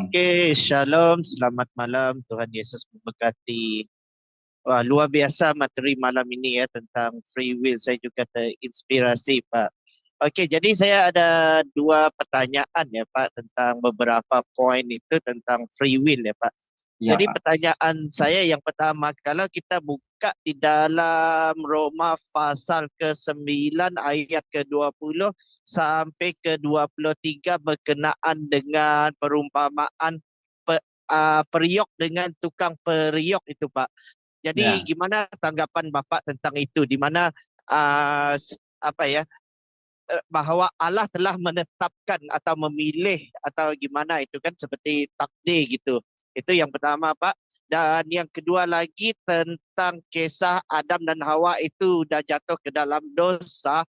Oke, shalom, selamat malam, Tuhan Yesus memberkati. Wah, luar biasa materi malam ini ya tentang free will. Saya juga terinspirasi Pak. Oke, jadi saya ada dua pertanyaan ya Pak tentang beberapa poin itu tentang free will ya Pak. Ya, jadi Pak. Pertanyaan saya yang pertama, kalau kita buka di dalam Roma pasal ke-9 ayat ke-20 sampai ke-23 berkenaan dengan perumpamaan periok dengan tukang periok itu Pak. Jadi gimana tanggapan Bapak tentang itu? Di mana bahwa Allah telah menetapkan atau memilih atau gimana itu kan seperti takdir gitu. Itu yang pertama Pak. Dan yang kedua lagi tentang kisah Adam dan Hawa itu dah jatuh ke dalam dosa.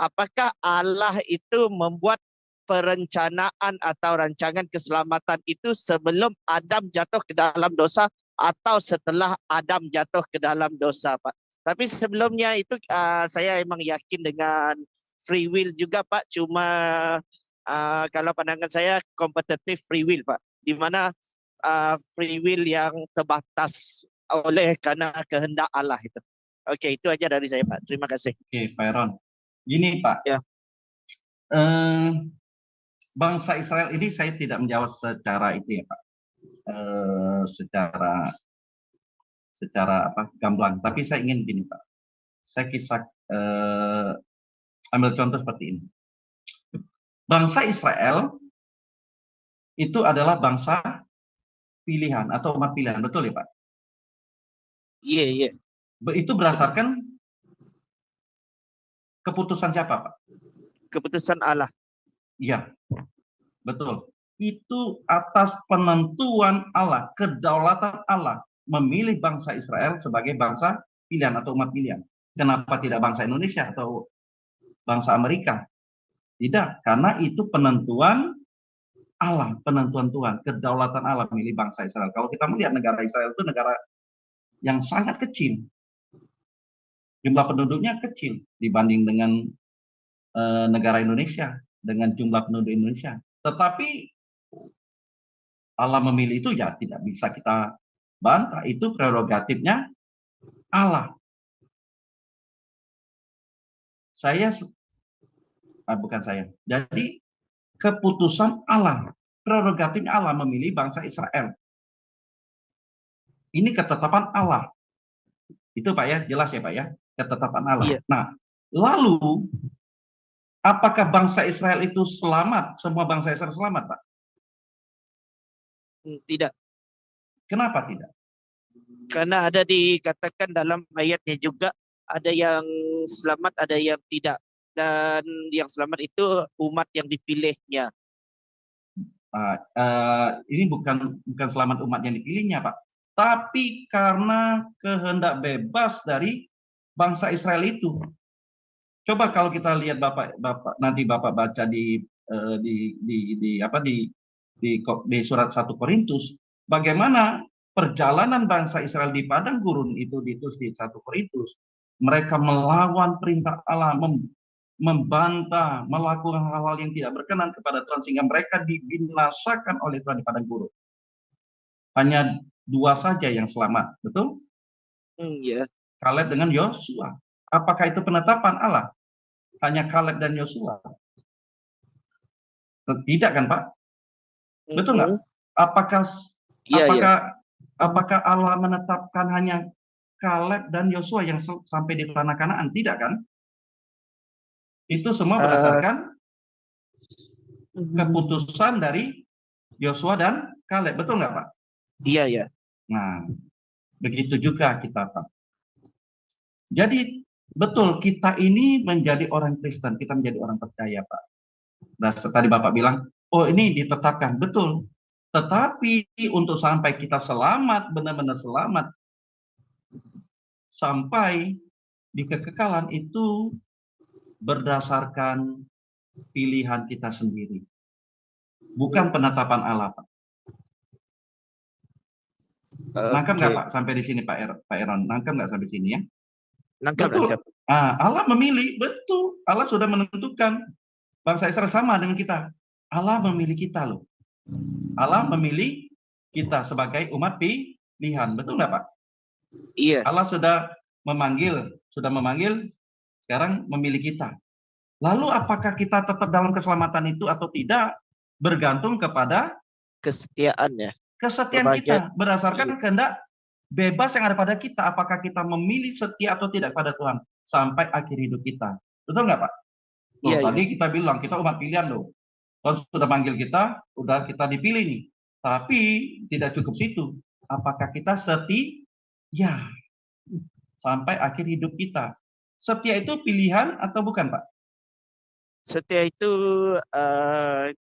Apakah Allah itu membuat perencanaan atau rancangan keselamatan itu sebelum Adam jatuh ke dalam dosa atau setelah Adam jatuh ke dalam dosa, Pak? Tapi sebelumnya itu saya memang yakin dengan free will juga, Pak. Cuma kalau pandangan saya kompetitif free will, Pak. Di mana free will yang terbatas oleh karena kehendak Allah itu. Oke, itu aja dari saya, Pak. Terima kasih. Oke, Pak Eron. Gini, Pak. Ya. Bangsa Israel ini saya tidak menjawab secara itu ya, Pak. Secara apa gamblang. Tapi saya ingin gini, Pak. Saya ambil contoh seperti ini. Bangsa Israel itu adalah bangsa pilihan atau umat pilihan, betul ya, Pak? Iya, iya. Itu berdasarkan keputusan siapa, Pak? Keputusan Allah. Iya, betul. Itu atas penentuan Allah, kedaulatan Allah memilih bangsa Israel sebagai bangsa pilihan atau umat pilihan. Kenapa tidak bangsa Indonesia atau bangsa Amerika? Tidak, karena itu penentuan Allah, penentuan Tuhan, kedaulatan Allah memilih bangsa Israel. Kalau kita melihat negara Israel itu negara yang sangat kecil. Jumlah penduduknya kecil dibanding dengan negara Indonesia, dengan jumlah penduduk Indonesia. Tetapi Allah memilih itu ya tidak bisa kita bantah. Itu prerogatifnya Allah. Bukan saya. Jadi keputusan Allah, prerogatifnya Allah memilih bangsa Israel. Ini ketetapan Allah. Itu Pak ya, jelas ya Pak ya, ketetapan Allah. Iya. Nah, lalu apakah bangsa Israel itu selamat? Semua bangsa Israel selamat, Pak? Tidak. Kenapa tidak? Karena ada dikatakan dalam ayatnya juga, ada yang selamat, ada yang tidak. Dan yang selamat itu umat yang dipilihnya. Ini bukan selamat umat yang dipilihnya, Pak. Tapi karena kehendak bebas dari bangsa Israel itu. Coba kalau kita lihat nanti Bapak baca di surat 1 Korintus, bagaimana perjalanan bangsa Israel di padang gurun itu ditulis di 1 Korintus. Mereka melawan perintah Allah, membantah, melakukan hal-hal yang tidak berkenan kepada Tuhan sehingga mereka dibinasakan oleh Tuhan di padang gurun. Hanya 2 saja yang selamat, betul? Ya. Kaleb dengan Yosua. Apakah itu penetapan Allah? Hanya Kaleb dan Yosua? Tidak kan, Pak? Betul nggak? Apakah Allah menetapkan hanya Kaleb dan Yosua yang sampai di tanah Kanaan? Tidak kan? Itu semua berdasarkan keputusan dari Yosua dan Kaleb, betul nggak Pak? Iya, iya. Nah, begitu juga kita, Pak. Jadi betul kita ini menjadi orang Kristen, kita menjadi orang percaya, Pak. Nah, tadi Bapak bilang, oh ini ditetapkan, betul. Tetapi untuk sampai kita selamat, benar-benar selamat, sampai di kekekalan itu berdasarkan pilihan kita sendiri. Bukan penetapan Allah, Pak. Nangkep nggak Pak sampai di sini Pak Eron? Nangkep nggak sampai sini ya? Nangkep, betul. nangkep. Allah memilih, betul. Allah sudah menentukan bangsa Israel sama dengan kita. Allah memilih kita loh. Allah memilih kita sebagai umat pilihan, betul nggak Pak? Iya. Allah sudah memanggil, sekarang memilih kita. Lalu apakah kita tetap dalam keselamatan itu atau tidak? Bergantung kepada kesetiaan ya. Kesetiaan kita berdasarkan kehendak bebas yang ada pada kita. Apakah kita memilih setia atau tidak pada Tuhan sampai akhir hidup kita. Betul nggak Pak? Iya, tadi kita bilang kita umat pilihan loh. Tuhan sudah manggil kita, udah kita dipilih nih. Tapi tidak cukup situ. Apakah kita setia sampai akhir hidup kita? Setia itu pilihan atau bukan Pak? Setia itu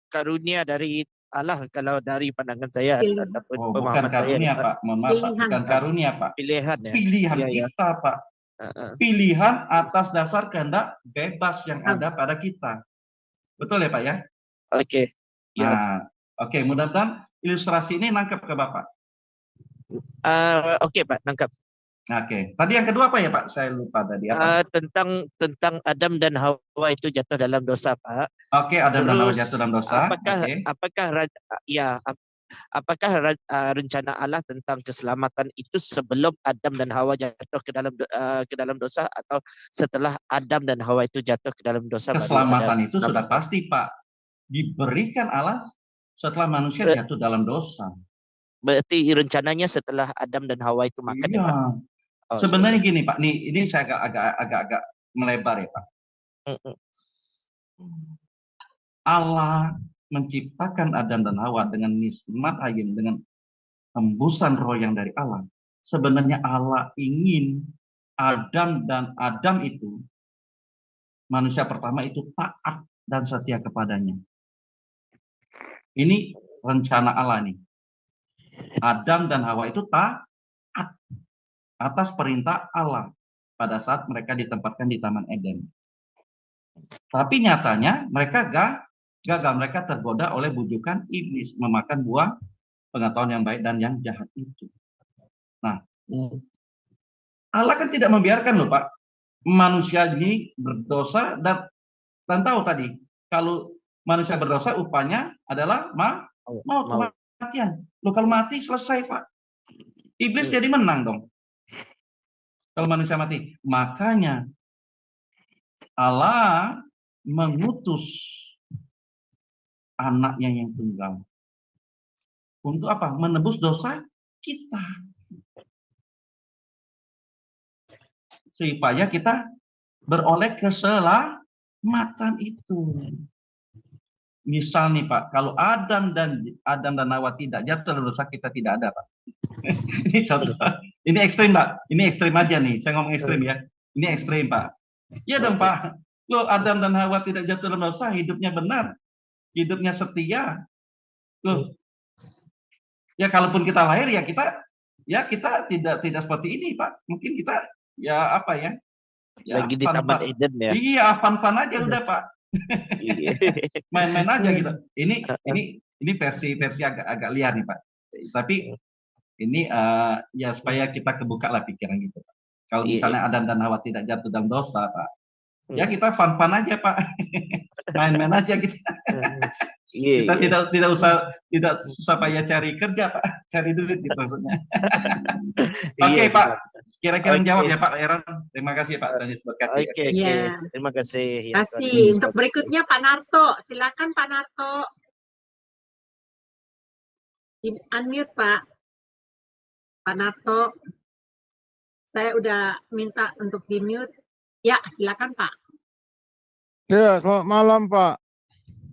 karunia dari Allah kalau dari pandangan saya Pilih. ataupun Oh, bukan pemahaman saya karunia, Pak. Pak. Mohon maaf, Pak. Pilihan. Bukan karunia, Pak. Pilihan ya. Pilihan Iya, iya. kita, Pak. Pilihan atas dasar kehendak bebas yang Ah. ada pada kita. Betul ya, Pak ya? Oke. Ya. Nah, oke, mudah-mudahan ilustrasi ini nangkep ke Bapak. Oke Pak, nangkap. Oke. Tadi yang kedua apa ya, Pak? Saya lupa tadi apa. Tentang Adam dan Hawa itu jatuh dalam dosa, Pak. Oke, Adam dan Hawa Terus, jatuh dalam dosa. apakah rencana Allah tentang keselamatan itu sebelum Adam dan Hawa jatuh ke dalam dosa atau setelah Adam dan Hawa itu jatuh ke dalam dosa? Keselamatan itu sudah pasti, Pak. Diberikan Allah setelah manusia jatuh dalam dosa. Berarti rencananya setelah Adam dan Hawa itu makan ya, Pak? Oh, sebenarnya gini, Pak. Ini saya agak melebar ya, Pak. Allah menciptakan Adam dan Hawa dengan nismat hayim, dengan hembusan roh yang dari Allah. Sebenarnya Allah ingin Adam itu, manusia pertama itu taat dan setia kepadanya. Ini rencana Allah nih. Adam dan Hawa itu taat atas perintah Allah pada saat mereka ditempatkan di Taman Eden. Tapi nyatanya mereka gagal, mereka tergoda oleh bujukan iblis memakan buah pengetahuan yang baik dan yang jahat itu. Nah, Allah kan tidak membiarkan loh, Pak, manusia ini berdosa dan tahu tadi kalau manusia berdosa upahnya adalah kematian. Loh, kalau mati selesai, Pak. Iblis jadi menang dong. Kalau manusia mati. Makanya Allah mengutus anaknya yang tunggal. Untuk apa? Menebus dosa kita. Supaya kita beroleh keselamatan itu. Misal nih, Pak, kalau Adam dan Hawa tidak jatuh dalam dosa, kita tidak ada, Pak. Ini contoh. Ini ekstrim, Pak. Ini ekstrim aja nih. Saya ngomong ekstrim ya. Ini ekstrim, Pak. Iya dong, Pak. Loh, Adam dan Hawa tidak jatuh dalam dosa, hidupnya benar. Hidupnya setia. Loh. Ya kalaupun kita lahir ya kita tidak seperti ini, Pak. Mungkin kita ya apa ya? Lagi di Taman Eden ya. Iya, fun-fun aja udah, Pak. Main-main aja gitu. Ini versi agak liar nih, Pak. Tapi ini ya supaya kita kebuka lah pikiran gitu, Pak. Kalau misalnya Adam dan Hawa tidak jatuh dalam dosa, Pak, ya kita fun-fun aja, Pak. Main-main aja kita. Kita tidak susah payah cari kerja, Pak. Cari duit gitu maksudnya. Oke, Pak. Kira-kira jawab ya, Pak Aaron. Terima kasih, Pak. Oke. Terima kasih. Terima kasih. Untuk berikutnya Pak Narto. Silakan Pak Narto. Unmute, Pak. Pak Narto. Saya udah minta untuk di-mute. Ya, silakan, Pak. Ya, selamat malam, Pak.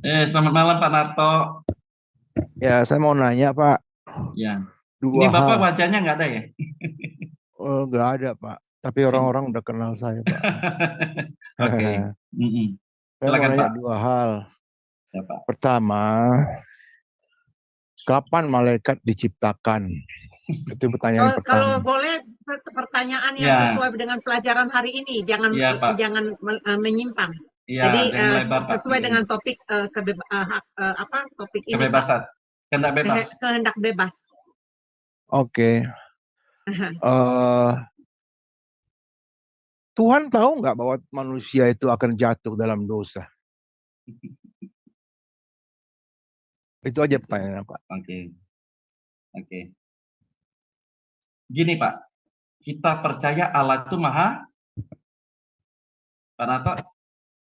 Selamat malam, Pak Narto. Ya, saya mau nanya, Pak. Ya. Ini Bapak wajahnya nggak ada ya? Oh, nggak ada, Pak. Tapi orang-orang udah kenal saya, Pak. Oke. Saya mau nanya dua hal. Ya, Pak. Pertama, kapan malaikat diciptakan? Itu pertanyaan pertama. Kalau boleh pertanyaan yang sesuai dengan pelajaran hari ini, jangan menyimpang. Ya, jadi sesuai dengan topik topik ini, kebebasan, kehendak bebas. Oke. Tuhan tahu nggak bahwa manusia itu akan jatuh dalam dosa? Itu aja pertanyaannya, Pak. Oke. Gini, Pak, kita percaya Allah itu maha.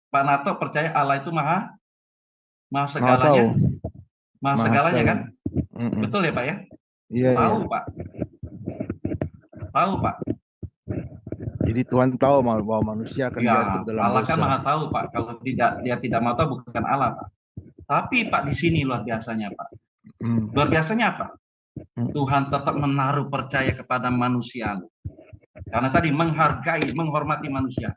Pak Nato percaya Allah itu maha segalanya, maha segalanya kan? Betul ya, Pak ya? Iya. Tahu, Pak. Jadi Tuhan tahu bahwa manusia akan jatuh dalam Allah dosa. Kan maha tahu, Pak. Kalau dia tidak mau tahu, bukan Allah, Pak. Tapi Pak, di sini luar biasanya, Pak. Luar biasanya apa? Tuhan tetap menaruh percaya kepada manusia. Karena tadi menghargai, menghormati manusia.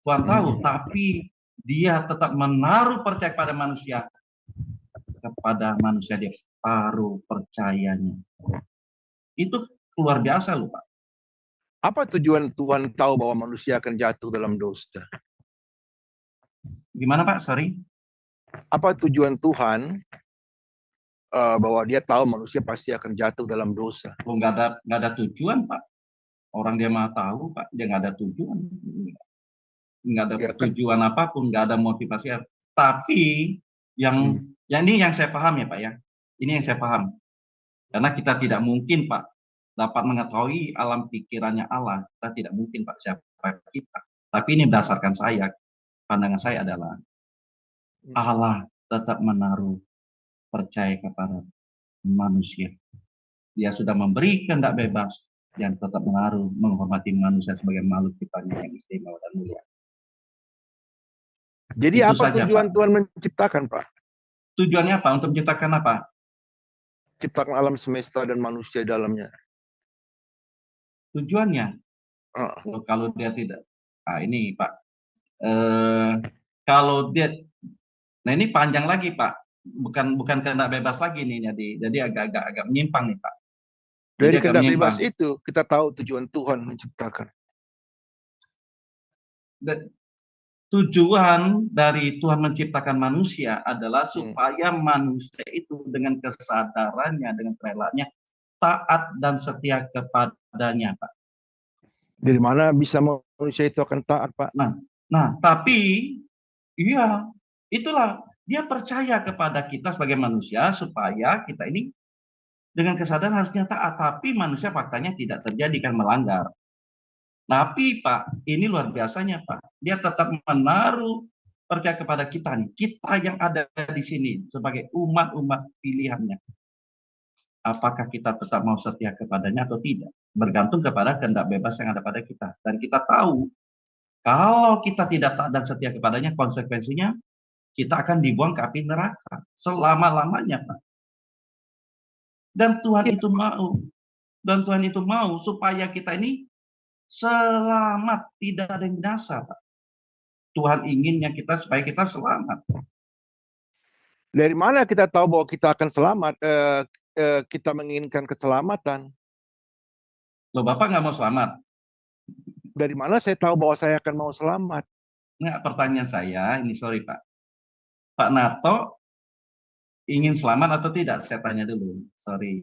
Tuhan tahu, tapi dia tetap menaruh percaya pada manusia. kepada manusia dia taruh percayanya. Itu luar biasa loh Pak. Apa tujuan Tuhan tahu bahwa manusia akan jatuh dalam dosa? Gimana Pak? Sorry. Apa tujuan Tuhan bahwa dia tahu manusia pasti akan jatuh dalam dosa? Oh, nggak ada tujuan Pak. Orang dia mah tahu Pak, dia nggak ada tujuan. Nggak ada Ya kan? tujuan apapun, nggak ada motivasi. Tapi yang ini yang saya paham ya Pak ya. Ini yang saya paham. Karena kita tidak mungkin Pak dapat mengetahui alam pikirannya Allah. Kita tidak mungkin Pak siapa kita. Tapi ini berdasarkan saya, pandangan saya adalah Allah tetap menaruh percaya kepada manusia. Dia sudah memberi kehendak bebas dan tetap menaruh menghormati manusia sebagai makhluk ciptaannya yang istimewa dan mulia. Jadi Itu apa saja, tujuan Pak. Tuhan menciptakan, Pak? Tujuannya apa? Untuk menciptakan apa? Ciptakan alam semesta dan manusia di dalamnya. Tujuannya kalau dia tidak, ini Pak, kalau dia, nah ini panjang lagi Pak, bukan kehendak bebas lagi nih, jadi agak menyimpang nih Pak. Dari kehendak bebas itu kita tahu tujuan Tuhan menciptakan. Tujuan dari Tuhan menciptakan manusia adalah supaya manusia itu dengan kesadarannya, dengan kerelaannya taat dan setia kepadanya, Pak. Dari mana bisa manusia itu akan taat, Pak? Nah, tapi iya, itulah dia percaya kepada kita sebagai manusia supaya kita ini dengan kesadaran harusnya taat, tapi manusia faktanya tidak terjadi kan melanggar. Tapi Pak, ini luar biasanya Pak. Dia tetap menaruh percaya kepada kita nih. Kita yang ada di sini sebagai umat-umat pilihannya. Apakah kita tetap mau setia kepadanya atau tidak? Bergantung kepada kehendak bebas yang ada pada kita. Dan kita tahu, kalau kita tidak taat dan setia kepadanya, konsekuensinya kita akan dibuang ke api neraka. Selama-lamanya Pak. Dan Tuhan itu mau. Dan Tuhan itu mau supaya kita ini selamat, tidak ada yang binasa, Pak. Tuhan inginnya kita supaya kita selamat. Dari mana kita tahu bahwa kita akan selamat? Kita menginginkan keselamatan. Loh, Bapak nggak mau selamat? Dari mana saya tahu bahwa saya akan mau selamat? Nggak, pertanyaan saya, ini sorry Pak. Pak Narto ingin selamat atau tidak? Saya tanya dulu, sorry.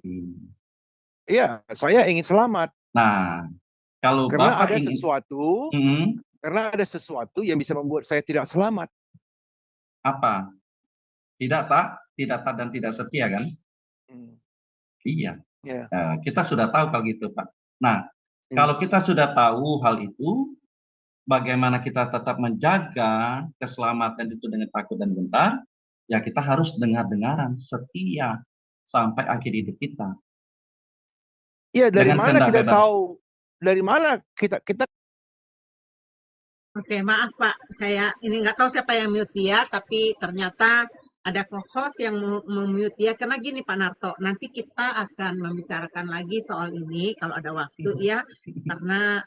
Iya, saya ingin selamat. Nah, kalau karena Bapak ada ingin sesuatu, karena ada sesuatu yang bisa membuat saya tidak selamat. Apa? Tidak taat dan tidak setia kan? Iya. Kita sudah tahu kalau gitu Pak. Nah, kalau kita sudah tahu hal itu, bagaimana kita tetap menjaga keselamatan itu dengan takut dan gentar? Ya kita harus dengar-dengaran, setia sampai akhir hidup kita. Iya, dari mana kita tahu? Dari mana kita Oke, maaf Pak, saya ini nggak tahu siapa yang mute dia, tapi ternyata ada co-host yang mute dia. Karena gini Pak Narto, nanti kita akan membicarakan lagi soal ini kalau ada waktu ya, karena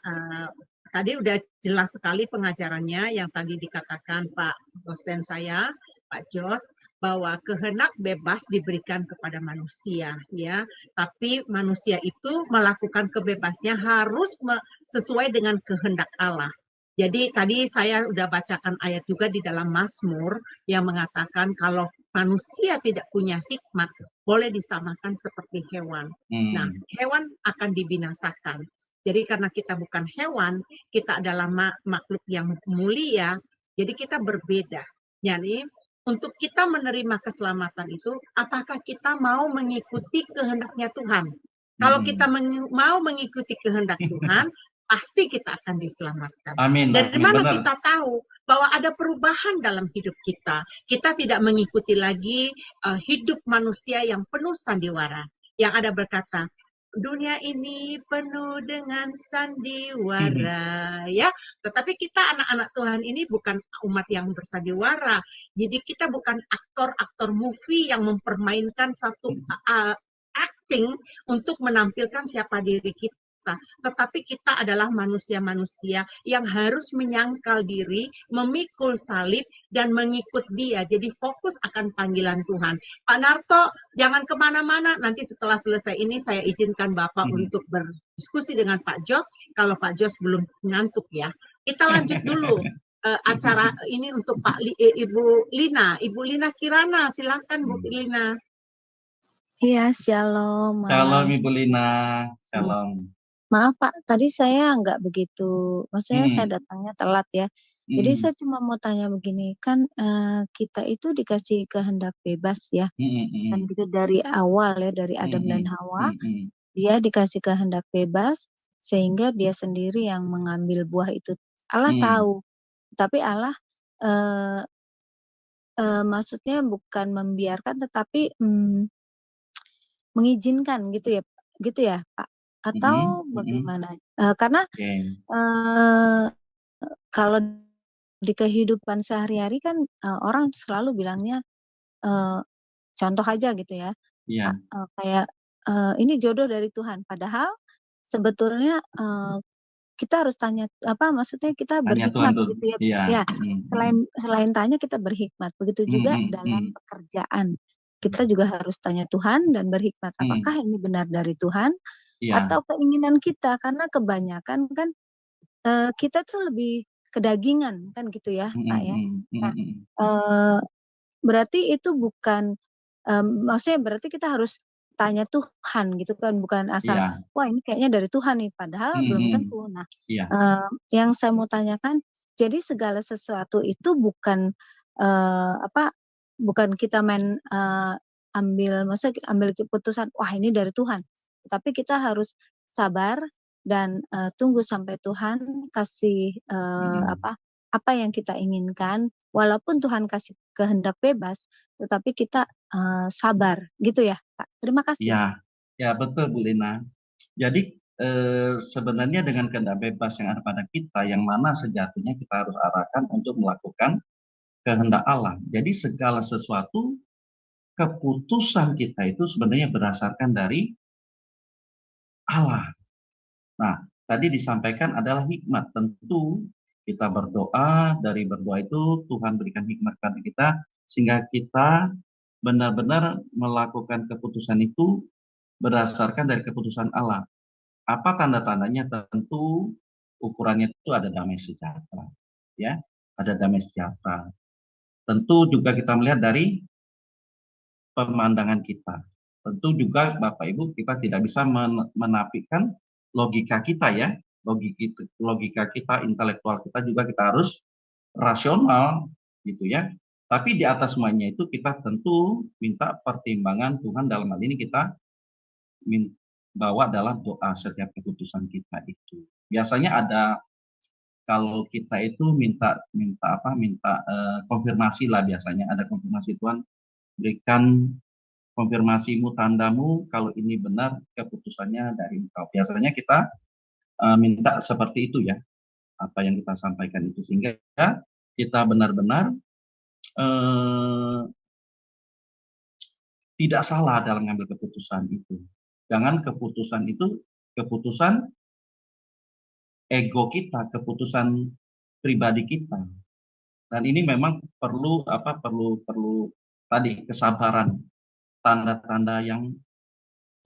tadi udah jelas sekali pengajarannya yang tadi dikatakan Pak dosen saya, Pak Jos, bahwa kehendak bebas diberikan kepada manusia ya, tapi manusia itu melakukan kebebasnya harus sesuai dengan kehendak Allah. Jadi tadi saya udah bacakan ayat juga di dalam Mazmur yang mengatakan kalau manusia tidak punya hikmat boleh disamakan seperti hewan. Nah, hewan akan dibinasakan. Jadi karena kita bukan hewan, kita adalah makhluk yang mulia, jadi kita berbeda. Jadi untuk kita menerima keselamatan itu, apakah kita mau mengikuti kehendaknya Tuhan? Kalau kita mau mengikuti kehendak Tuhan, pasti kita akan diselamatkan. Amin. Dari mana kita tahu bahwa ada perubahan dalam hidup kita? Kita tidak mengikuti lagi hidup manusia yang penuh sandiwara. Yang ada berkata, dunia ini penuh dengan sandiwara, ya. Tetapi kita anak-anak Tuhan ini bukan umat yang bersandiwara. Jadi kita bukan aktor-aktor movie yang mempermainkan satu acting untuk menampilkan siapa diri kita. kita. Tetapi kita adalah manusia-manusia yang harus menyangkal diri, memikul salib, dan mengikut dia. Jadi fokus akan panggilan Tuhan. Pak Narto, jangan kemana-mana. Nanti setelah selesai ini saya izinkan Bapak untuk berdiskusi dengan Pak Jos. Kalau Pak Jos belum ngantuk ya. Kita lanjut dulu. Acara ini untuk Ibu Lina. Ibu Lina Kirana, silakan Bu Lina. Iya, shalom. Shalom Ibu Lina, shalom. Maaf Pak, tadi saya nggak begitu, maksudnya saya datangnya telat ya. Jadi saya cuma mau tanya begini, kan kita itu dikasih kehendak bebas ya, kan gitu dari awal ya, dari Adam dan Hawa, dia dikasih kehendak bebas sehingga dia sendiri yang mengambil buah itu. Allah tahu, tapi Allah maksudnya bukan membiarkan, tetapi mengizinkan gitu ya Pak, atau bagaimana? Karena kalau di kehidupan sehari-hari kan orang selalu bilangnya contoh aja gitu ya, kayak ini jodoh dari Tuhan, padahal sebetulnya kita harus tanya maksudnya kita berhikmat gitu ya. Selain tanya kita berhikmat, begitu juga dalam pekerjaan. Kita juga harus tanya Tuhan dan berhikmat, apakah ini benar dari Tuhan atau keinginan kita, karena kebanyakan kan kita tuh lebih kedagingan kan gitu ya Pak ya. Nah, berarti itu bukan maksudnya berarti kita harus tanya Tuhan gitu kan, bukan asal wah ini kayaknya dari Tuhan nih, padahal belum tentu. Nah, yang saya mau tanyakan, jadi segala sesuatu itu bukan bukan kita main maksudnya ambil keputusan wah ini dari Tuhan, tapi kita harus sabar dan tunggu sampai Tuhan kasih apa yang kita inginkan, walaupun Tuhan kasih kehendak bebas, tetapi kita sabar gitu ya Pak. Terima kasih. Ya betul Bu Lina. Jadi sebenarnya dengan kehendak bebas yang ada pada kita, yang mana sejatinya kita harus arahkan untuk melakukan kehendak Allah. Jadi segala sesuatu, keputusan kita itu sebenarnya berdasarkan dari Allah. Nah, tadi disampaikan adalah hikmat. Tentu kita berdoa, dari berdoa itu Tuhan berikan hikmat kepada kita, sehingga kita benar-benar melakukan keputusan itu berdasarkan dari keputusan Allah. Apa tanda-tandanya? Tentu ukurannya itu ada damai sejahtera. Ya, ada damai sejahtera. Tentu juga kita melihat dari pemandangan kita. Tentu juga Bapak Ibu kita tidak bisa menafikan logika kita ya. Logika kita, intelektual kita juga kita harus rasional gitu ya. Tapi di atas semuanya itu kita tentu minta pertimbangan Tuhan, dalam hal ini kita bawa dalam doa setiap keputusan kita itu. Biasanya ada, kalau kita itu minta konfirmasi lah, biasanya ada konfirmasi, Tuhan berikan konfirmasimu, tandamu kalau ini benar keputusannya dari Engkau. Biasanya kita minta seperti itu ya, apa yang kita sampaikan itu, sehingga kita benar-benar tidak salah dalam mengambil keputusan itu. Jangan keputusan itu keputusan ego kita, keputusan pribadi kita. Dan ini memang perlu tadi kesabaran, tanda-tanda yang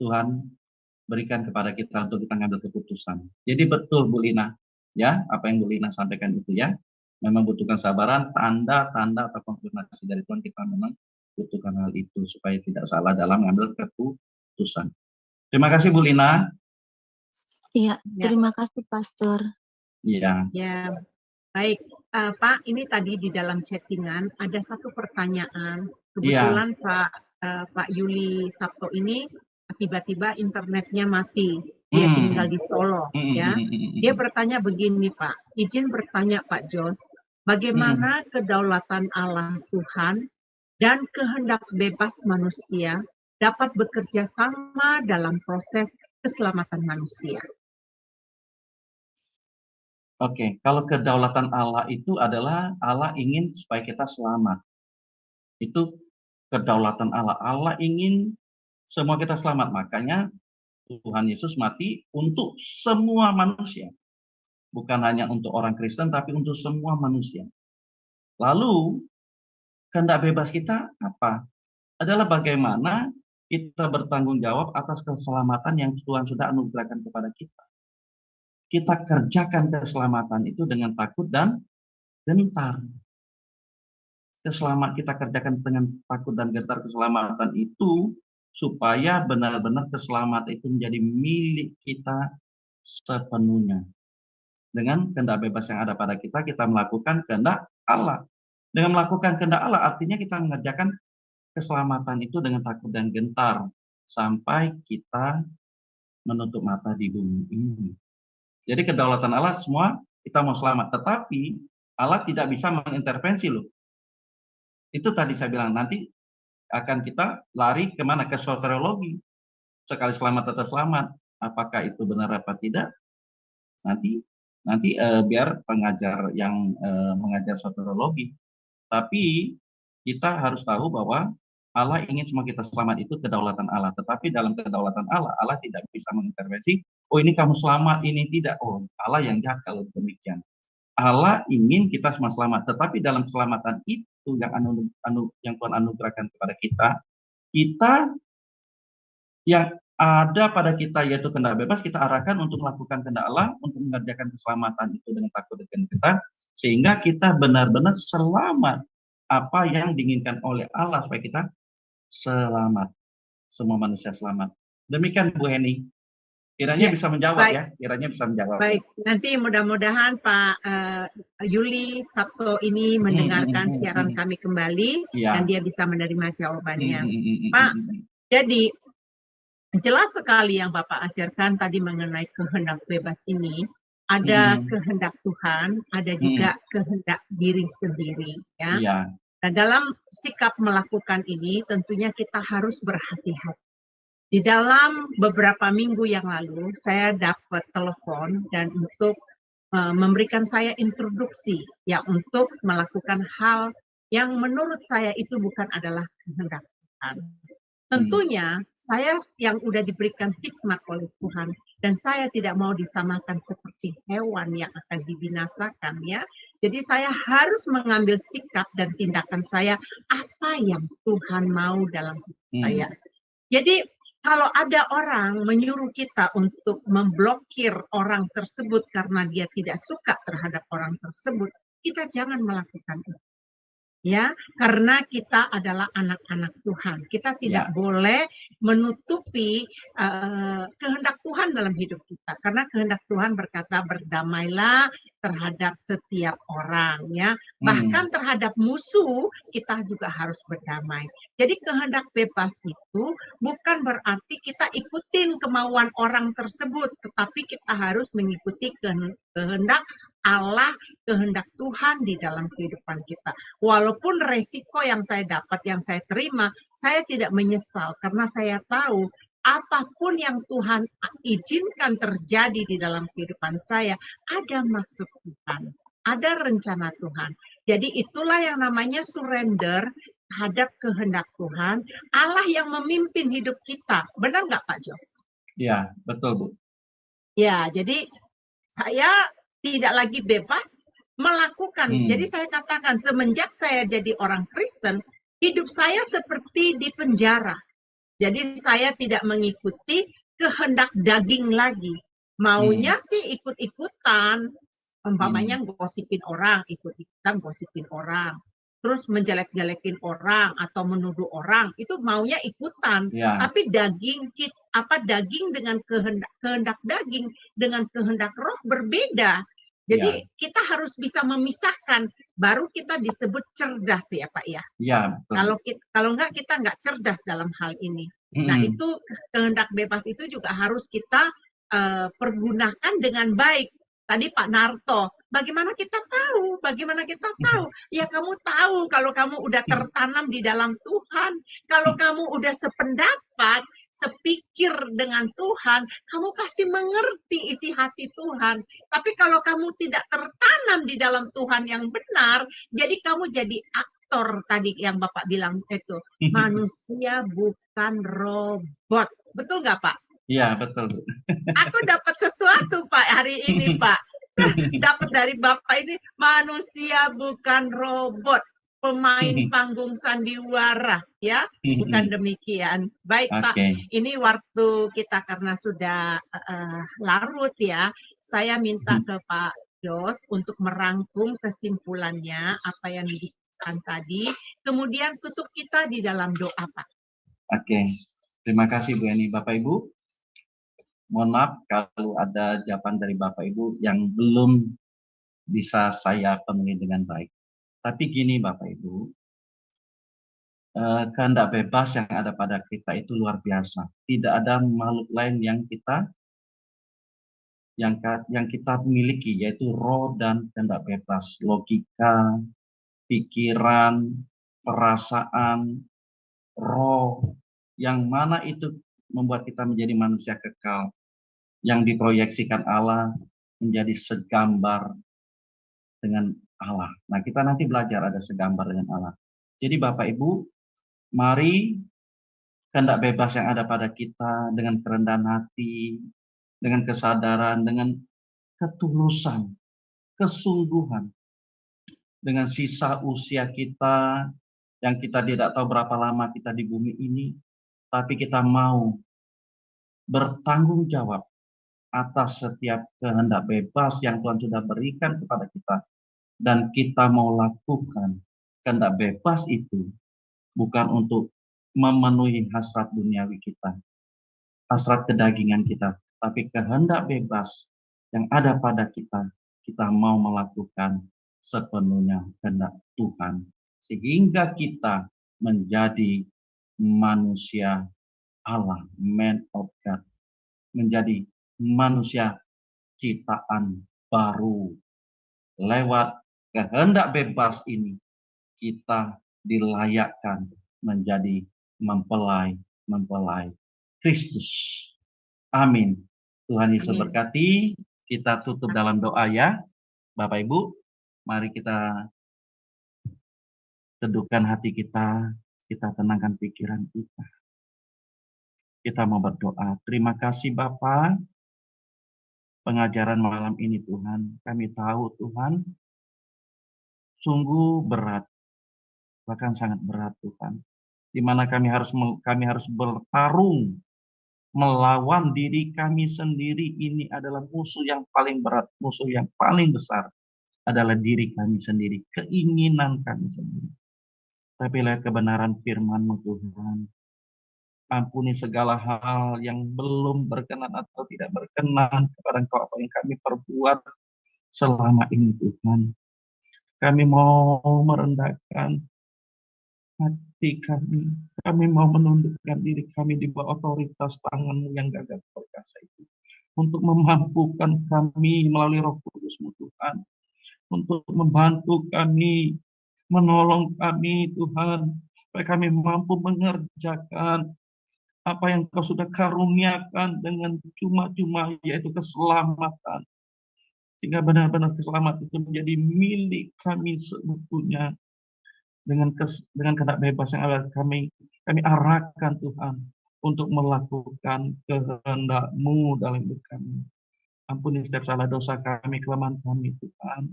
Tuhan berikan kepada kita untuk kita mengambil keputusan. Jadi betul Bu Lina, ya, apa yang Bu Lina sampaikan itu ya, memang butuhkan sabaran, tanda-tanda atau konfirmasi dari Tuhan, kita memang butuhkan hal itu supaya tidak salah dalam mengambil keputusan. Terima kasih Bu Lina. Iya, terima kasih Pastor. Iya. Ya, baik Pak. Ini tadi di dalam chattingan ada satu pertanyaan. Kebetulan Pak Yuli Sabto ini tiba-tiba internetnya mati. Dia tinggal di Solo, ya. Dia bertanya begini, Pak. Izin bertanya, Pak Jos, bagaimana kedaulatan Allah Tuhan dan kehendak bebas manusia dapat bekerja sama dalam proses keselamatan manusia? Oke, kalau kedaulatan Allah itu adalah Allah ingin supaya kita selamat. Itu kedaulatan Allah. Allah ingin semua kita selamat. Makanya Tuhan Yesus mati untuk semua manusia. Bukan hanya untuk orang Kristen, tapi untuk semua manusia. Lalu, kehendak bebas kita apa? Adalah bagaimana kita bertanggung jawab atas keselamatan yang Tuhan sudah anugerahkan kepada kita. Kita kerjakan keselamatan itu dengan takut dan gentar. Kita kerjakan dengan takut dan gentar keselamatan itu supaya benar-benar keselamatan itu menjadi milik kita sepenuhnya. Dengan kehendak bebas yang ada pada kita, kita melakukan kehendak Allah. Dengan melakukan kehendak Allah, artinya kita mengerjakan keselamatan itu dengan takut dan gentar sampai kita menutup mata di bumi ini. Jadi kedaulatan Allah semua kita mau selamat, tetapi Allah tidak bisa mengintervensi loh. Itu tadi saya bilang, nanti akan kita lari kemana? Ke soteriologi. Sekali selamat tetap selamat. Apakah itu benar apa tidak? Nanti biar pengajar yang mengajar soteriologi. Tapi kita harus tahu bahwa Allah ingin semua kita selamat, itu kedaulatan Allah. Tetapi dalam kedaulatan Allah, Allah tidak bisa mengintervensi, oh ini kamu selamat, ini tidak. Oh, Allah yang jahat kalau demikian. Allah ingin kita semua selamat. Tetapi dalam keselamatan itu yang Tuhan anugerahkan kepada kita yang ada pada kita yaitu kehendak bebas, kita arahkan untuk melakukan kehendak Allah, untuk mengerjakan keselamatan itu dengan takut dan gentar, sehingga kita benar-benar selamat apa yang diinginkan oleh Allah supaya kita selamat, semua manusia selamat. Demikian Bu Heni, kiranya bisa menjawab. Baik. Ya, kiranya bisa menjawab. Baik, nanti mudah-mudahan Pak Yuli Sabto ini mendengarkan siaran kami kembali dan dia bisa menerima jawabannya. Pak, jadi jelas sekali yang Bapak ajarkan tadi mengenai kehendak bebas ini. Ada kehendak Tuhan, ada juga kehendak diri sendiri. Ya. Nah, dalam sikap melakukan ini tentunya kita harus berhati-hati. Di dalam beberapa minggu yang lalu, saya dapat telepon dan untuk memberikan saya introduksi ya untuk melakukan hal yang menurut saya itu bukan adalah kehendak Tuhan. Tentunya saya yang udah diberikan hikmat oleh Tuhan dan saya tidak mau disamakan seperti hewan yang akan dibinasakan ya. Jadi saya harus mengambil sikap dan tindakan saya apa yang Tuhan mau dalam hidup saya. Jadi kalau ada orang menyuruh kita untuk memblokir orang tersebut karena dia tidak suka terhadap orang tersebut, kita jangan melakukan itu. Ya, karena kita adalah anak-anak Tuhan. Kita tidak boleh menutupi kehendak Tuhan dalam hidup kita. Karena kehendak Tuhan berkata berdamailah terhadap setiap orang, ya. Bahkan terhadap musuh kita juga harus berdamai. Jadi kehendak bebas itu bukan berarti kita ikutin kemauan orang tersebut, tetapi kita harus mengikuti kehendak Allah, kehendak Tuhan di dalam kehidupan kita. Walaupun resiko yang saya dapat, yang saya terima, saya tidak menyesal karena saya tahu apapun yang Tuhan izinkan terjadi di dalam kehidupan saya, ada maksud Tuhan, ada rencana Tuhan. Jadi itulah yang namanya surrender terhadap kehendak Tuhan, Allah yang memimpin hidup kita. Benar nggak Pak Jos? Ya, betul Bu. Ya, jadi saya tidak lagi bebas melakukan. Jadi saya katakan semenjak saya jadi orang Kristen, hidup saya seperti di penjara. Jadi saya tidak mengikuti kehendak daging lagi. Maunya sih ikut-ikutan. Umpamanya gosipin orang, ikut-ikutan gosipin orang. Terus menjelek-jelekin orang atau menuduh orang, itu maunya ikutan. Tapi daging dengan kehendak daging dengan kehendak roh berbeda. Jadi kita harus bisa memisahkan, baru kita disebut cerdas ya Pak ya. Kalau enggak kita enggak cerdas dalam hal ini. Nah itu kehendak bebas itu juga harus kita pergunakan dengan baik. Tadi Pak Narto, bagaimana kita tahu? Bagaimana kita tahu? Ya kamu tahu kalau kamu udah tertanam di dalam Tuhan, kalau kamu udah sependapat, sepikir dengan Tuhan, kamu pasti mengerti isi hati Tuhan. Tapi kalau kamu tidak tertanam di dalam Tuhan yang benar, jadi kamu jadi aktor tadi yang Bapak bilang itu. Manusia bukan robot. Betul nggak Pak? Iya, betul, Bu. Aku dapat sesuatu Pak hari ini Pak. Dapat dari Bapak ini, manusia bukan robot, pemain panggung sandiwara, ya. Bukan demikian. Baik Pak, Oke. ini waktu kita karena sudah larut ya. Saya minta ke Pak Jos untuk merangkum kesimpulannya apa yang dibicarakan tadi. Kemudian tutup kita di dalam doa Pak. Oke. Terima kasih Bu Eni. Bapak Ibu, mohon maaf kalau ada jawaban dari Bapak Ibu yang belum bisa saya penuhi dengan baik. Tapi gini Bapak Ibu, kehendak bebas yang ada pada kita itu luar biasa. Tidak ada makhluk lain yang kita miliki, yaitu roh dan kehendak bebas, logika, pikiran, perasaan, roh, yang mana itu membuat kita menjadi manusia kekal, yang diproyeksikan Allah menjadi segambar dengan Allah. Nah, kita nanti belajar ada segambar dengan Allah. Jadi Bapak Ibu, mari kehendak bebas yang ada pada kita dengan kerendahan hati, dengan kesadaran, dengan ketulusan, kesungguhan, dengan sisa usia kita yang kita tidak tahu berapa lama kita di bumi ini, tapi kita mau bertanggung jawab atas setiap kehendak bebas yang Tuhan sudah berikan kepada kita. Dan kita mau lakukan kehendak bebas itu bukan untuk memenuhi hasrat duniawi kita, hasrat kedagingan kita, tapi kehendak bebas yang ada pada kita, kita mau melakukan sepenuhnya kehendak Tuhan. Sehingga kita menjadi manusia Allah, man of God, menjadi manusia ciptaan baru. Lewat kehendak bebas ini, kita dilayakkan menjadi mempelai Kristus. Amin. Tuhan Yesus berkati. Kita tutup dalam doa ya. Bapak Ibu, mari kita teduhkan hati kita tenangkan pikiran kita. Kita mau berdoa. Terima kasih Bapa, pengajaran malam ini Tuhan. Kami tahu Tuhan, sungguh berat, bahkan sangat berat Tuhan. Di mana kami harus bertarung melawan diri kami sendiri. Ini adalah musuh yang paling berat, musuh yang paling besar adalah diri kami sendiri, keinginan kami sendiri. Tapi lihat kebenaran firman-Mu Tuhan. Ampuni segala hal yang belum berkenan atau tidak berkenan kepada Engkau, apa yang kami perbuat selama ini Tuhan. Kami mau merendahkan hati kami. Kami mau menundukkan diri kami di bawah otoritas tangan-Mu yang gagah perkasa itu. Untuk memampukan kami melalui Roh Kudus-Mu Tuhan. Untuk membantu kami, menolong kami Tuhan. Supaya kami mampu mengerjakan apa yang Kau sudah karuniakan dengan cuma-cuma, yaitu keselamatan. Sehingga benar-benar keselamatan itu menjadi milik kami seutuhnya. Dengan kehendak bebas yang ada kami arahkan Tuhan untuk melakukan kehendak-Mu dalam hidup kami. Ampuni setiap salah dosa kami, kelemahan kami Tuhan,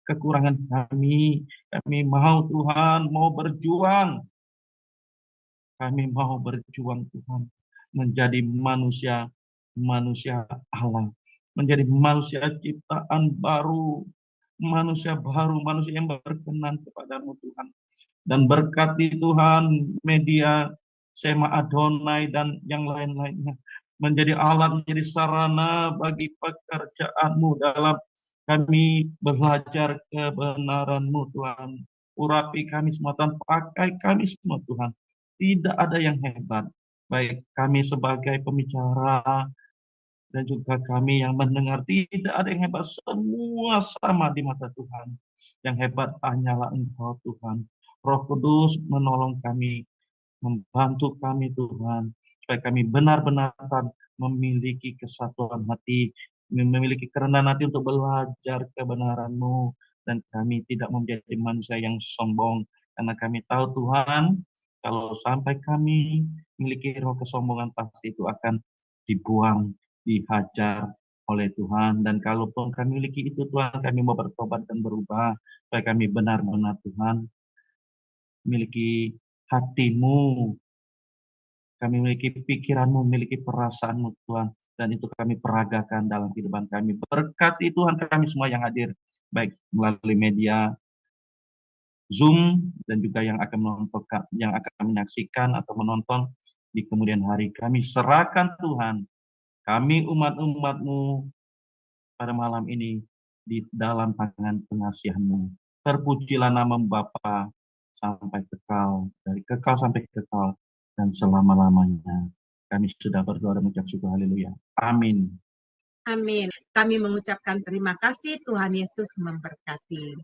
kekurangan kami mau Tuhan, mau berjuang. Kami mau berjuang Tuhan, menjadi manusia Allah, menjadi manusia ciptaan baru, manusia yang berkenan kepada-Mu Tuhan. Dan berkati Tuhan media Sema Adonai dan yang lain-lainnya, menjadi alat, menjadi sarana bagi pekerjaan-Mu dalam kami belajar kebenaran-Mu Tuhan. Urapi kami semua Tuhan, pakai kami semua Tuhan. Tidak ada yang hebat, baik kami sebagai pembicara dan juga kami yang mendengar, tidak ada yang hebat, semua sama di mata Tuhan. Yang hebat hanyalah Engkau Tuhan. Roh Kudus menolong kami, membantu kami Tuhan, supaya kami benar-benar memiliki kesatuan hati, memiliki kerendahan hati untuk belajar kebenaran-Mu, dan kami tidak menjadi manusia yang sombong, karena kami tahu Tuhan, kalau sampai kami memiliki roh kesombongan, pasti itu akan dibuang, dihajar oleh Tuhan. Dan kalaupun kami miliki itu Tuhan, kami mau bertobat dan berubah, supaya kami benar-benar Tuhan miliki hatimu, kami memiliki pikiranmu, memiliki perasaanmu Tuhan. Dan itu kami peragakan dalam kehidupan kami. Berkati Tuhan kami semua yang hadir, baik melalui media Zoom dan juga yang akan menyaksikan atau menonton di kemudian hari. Kami serahkan Tuhan, kami umat-umat-Mu pada malam ini di dalam tangan pengasihan-Mu. Terpujilah nama Bapa sampai kekal, dari kekal sampai kekal, dan selama-lamanya. Kami sudah berdoa dan mengucap syukur, haleluya. Amin. Amin. Kami mengucapkan terima kasih, Tuhan Yesus memberkati.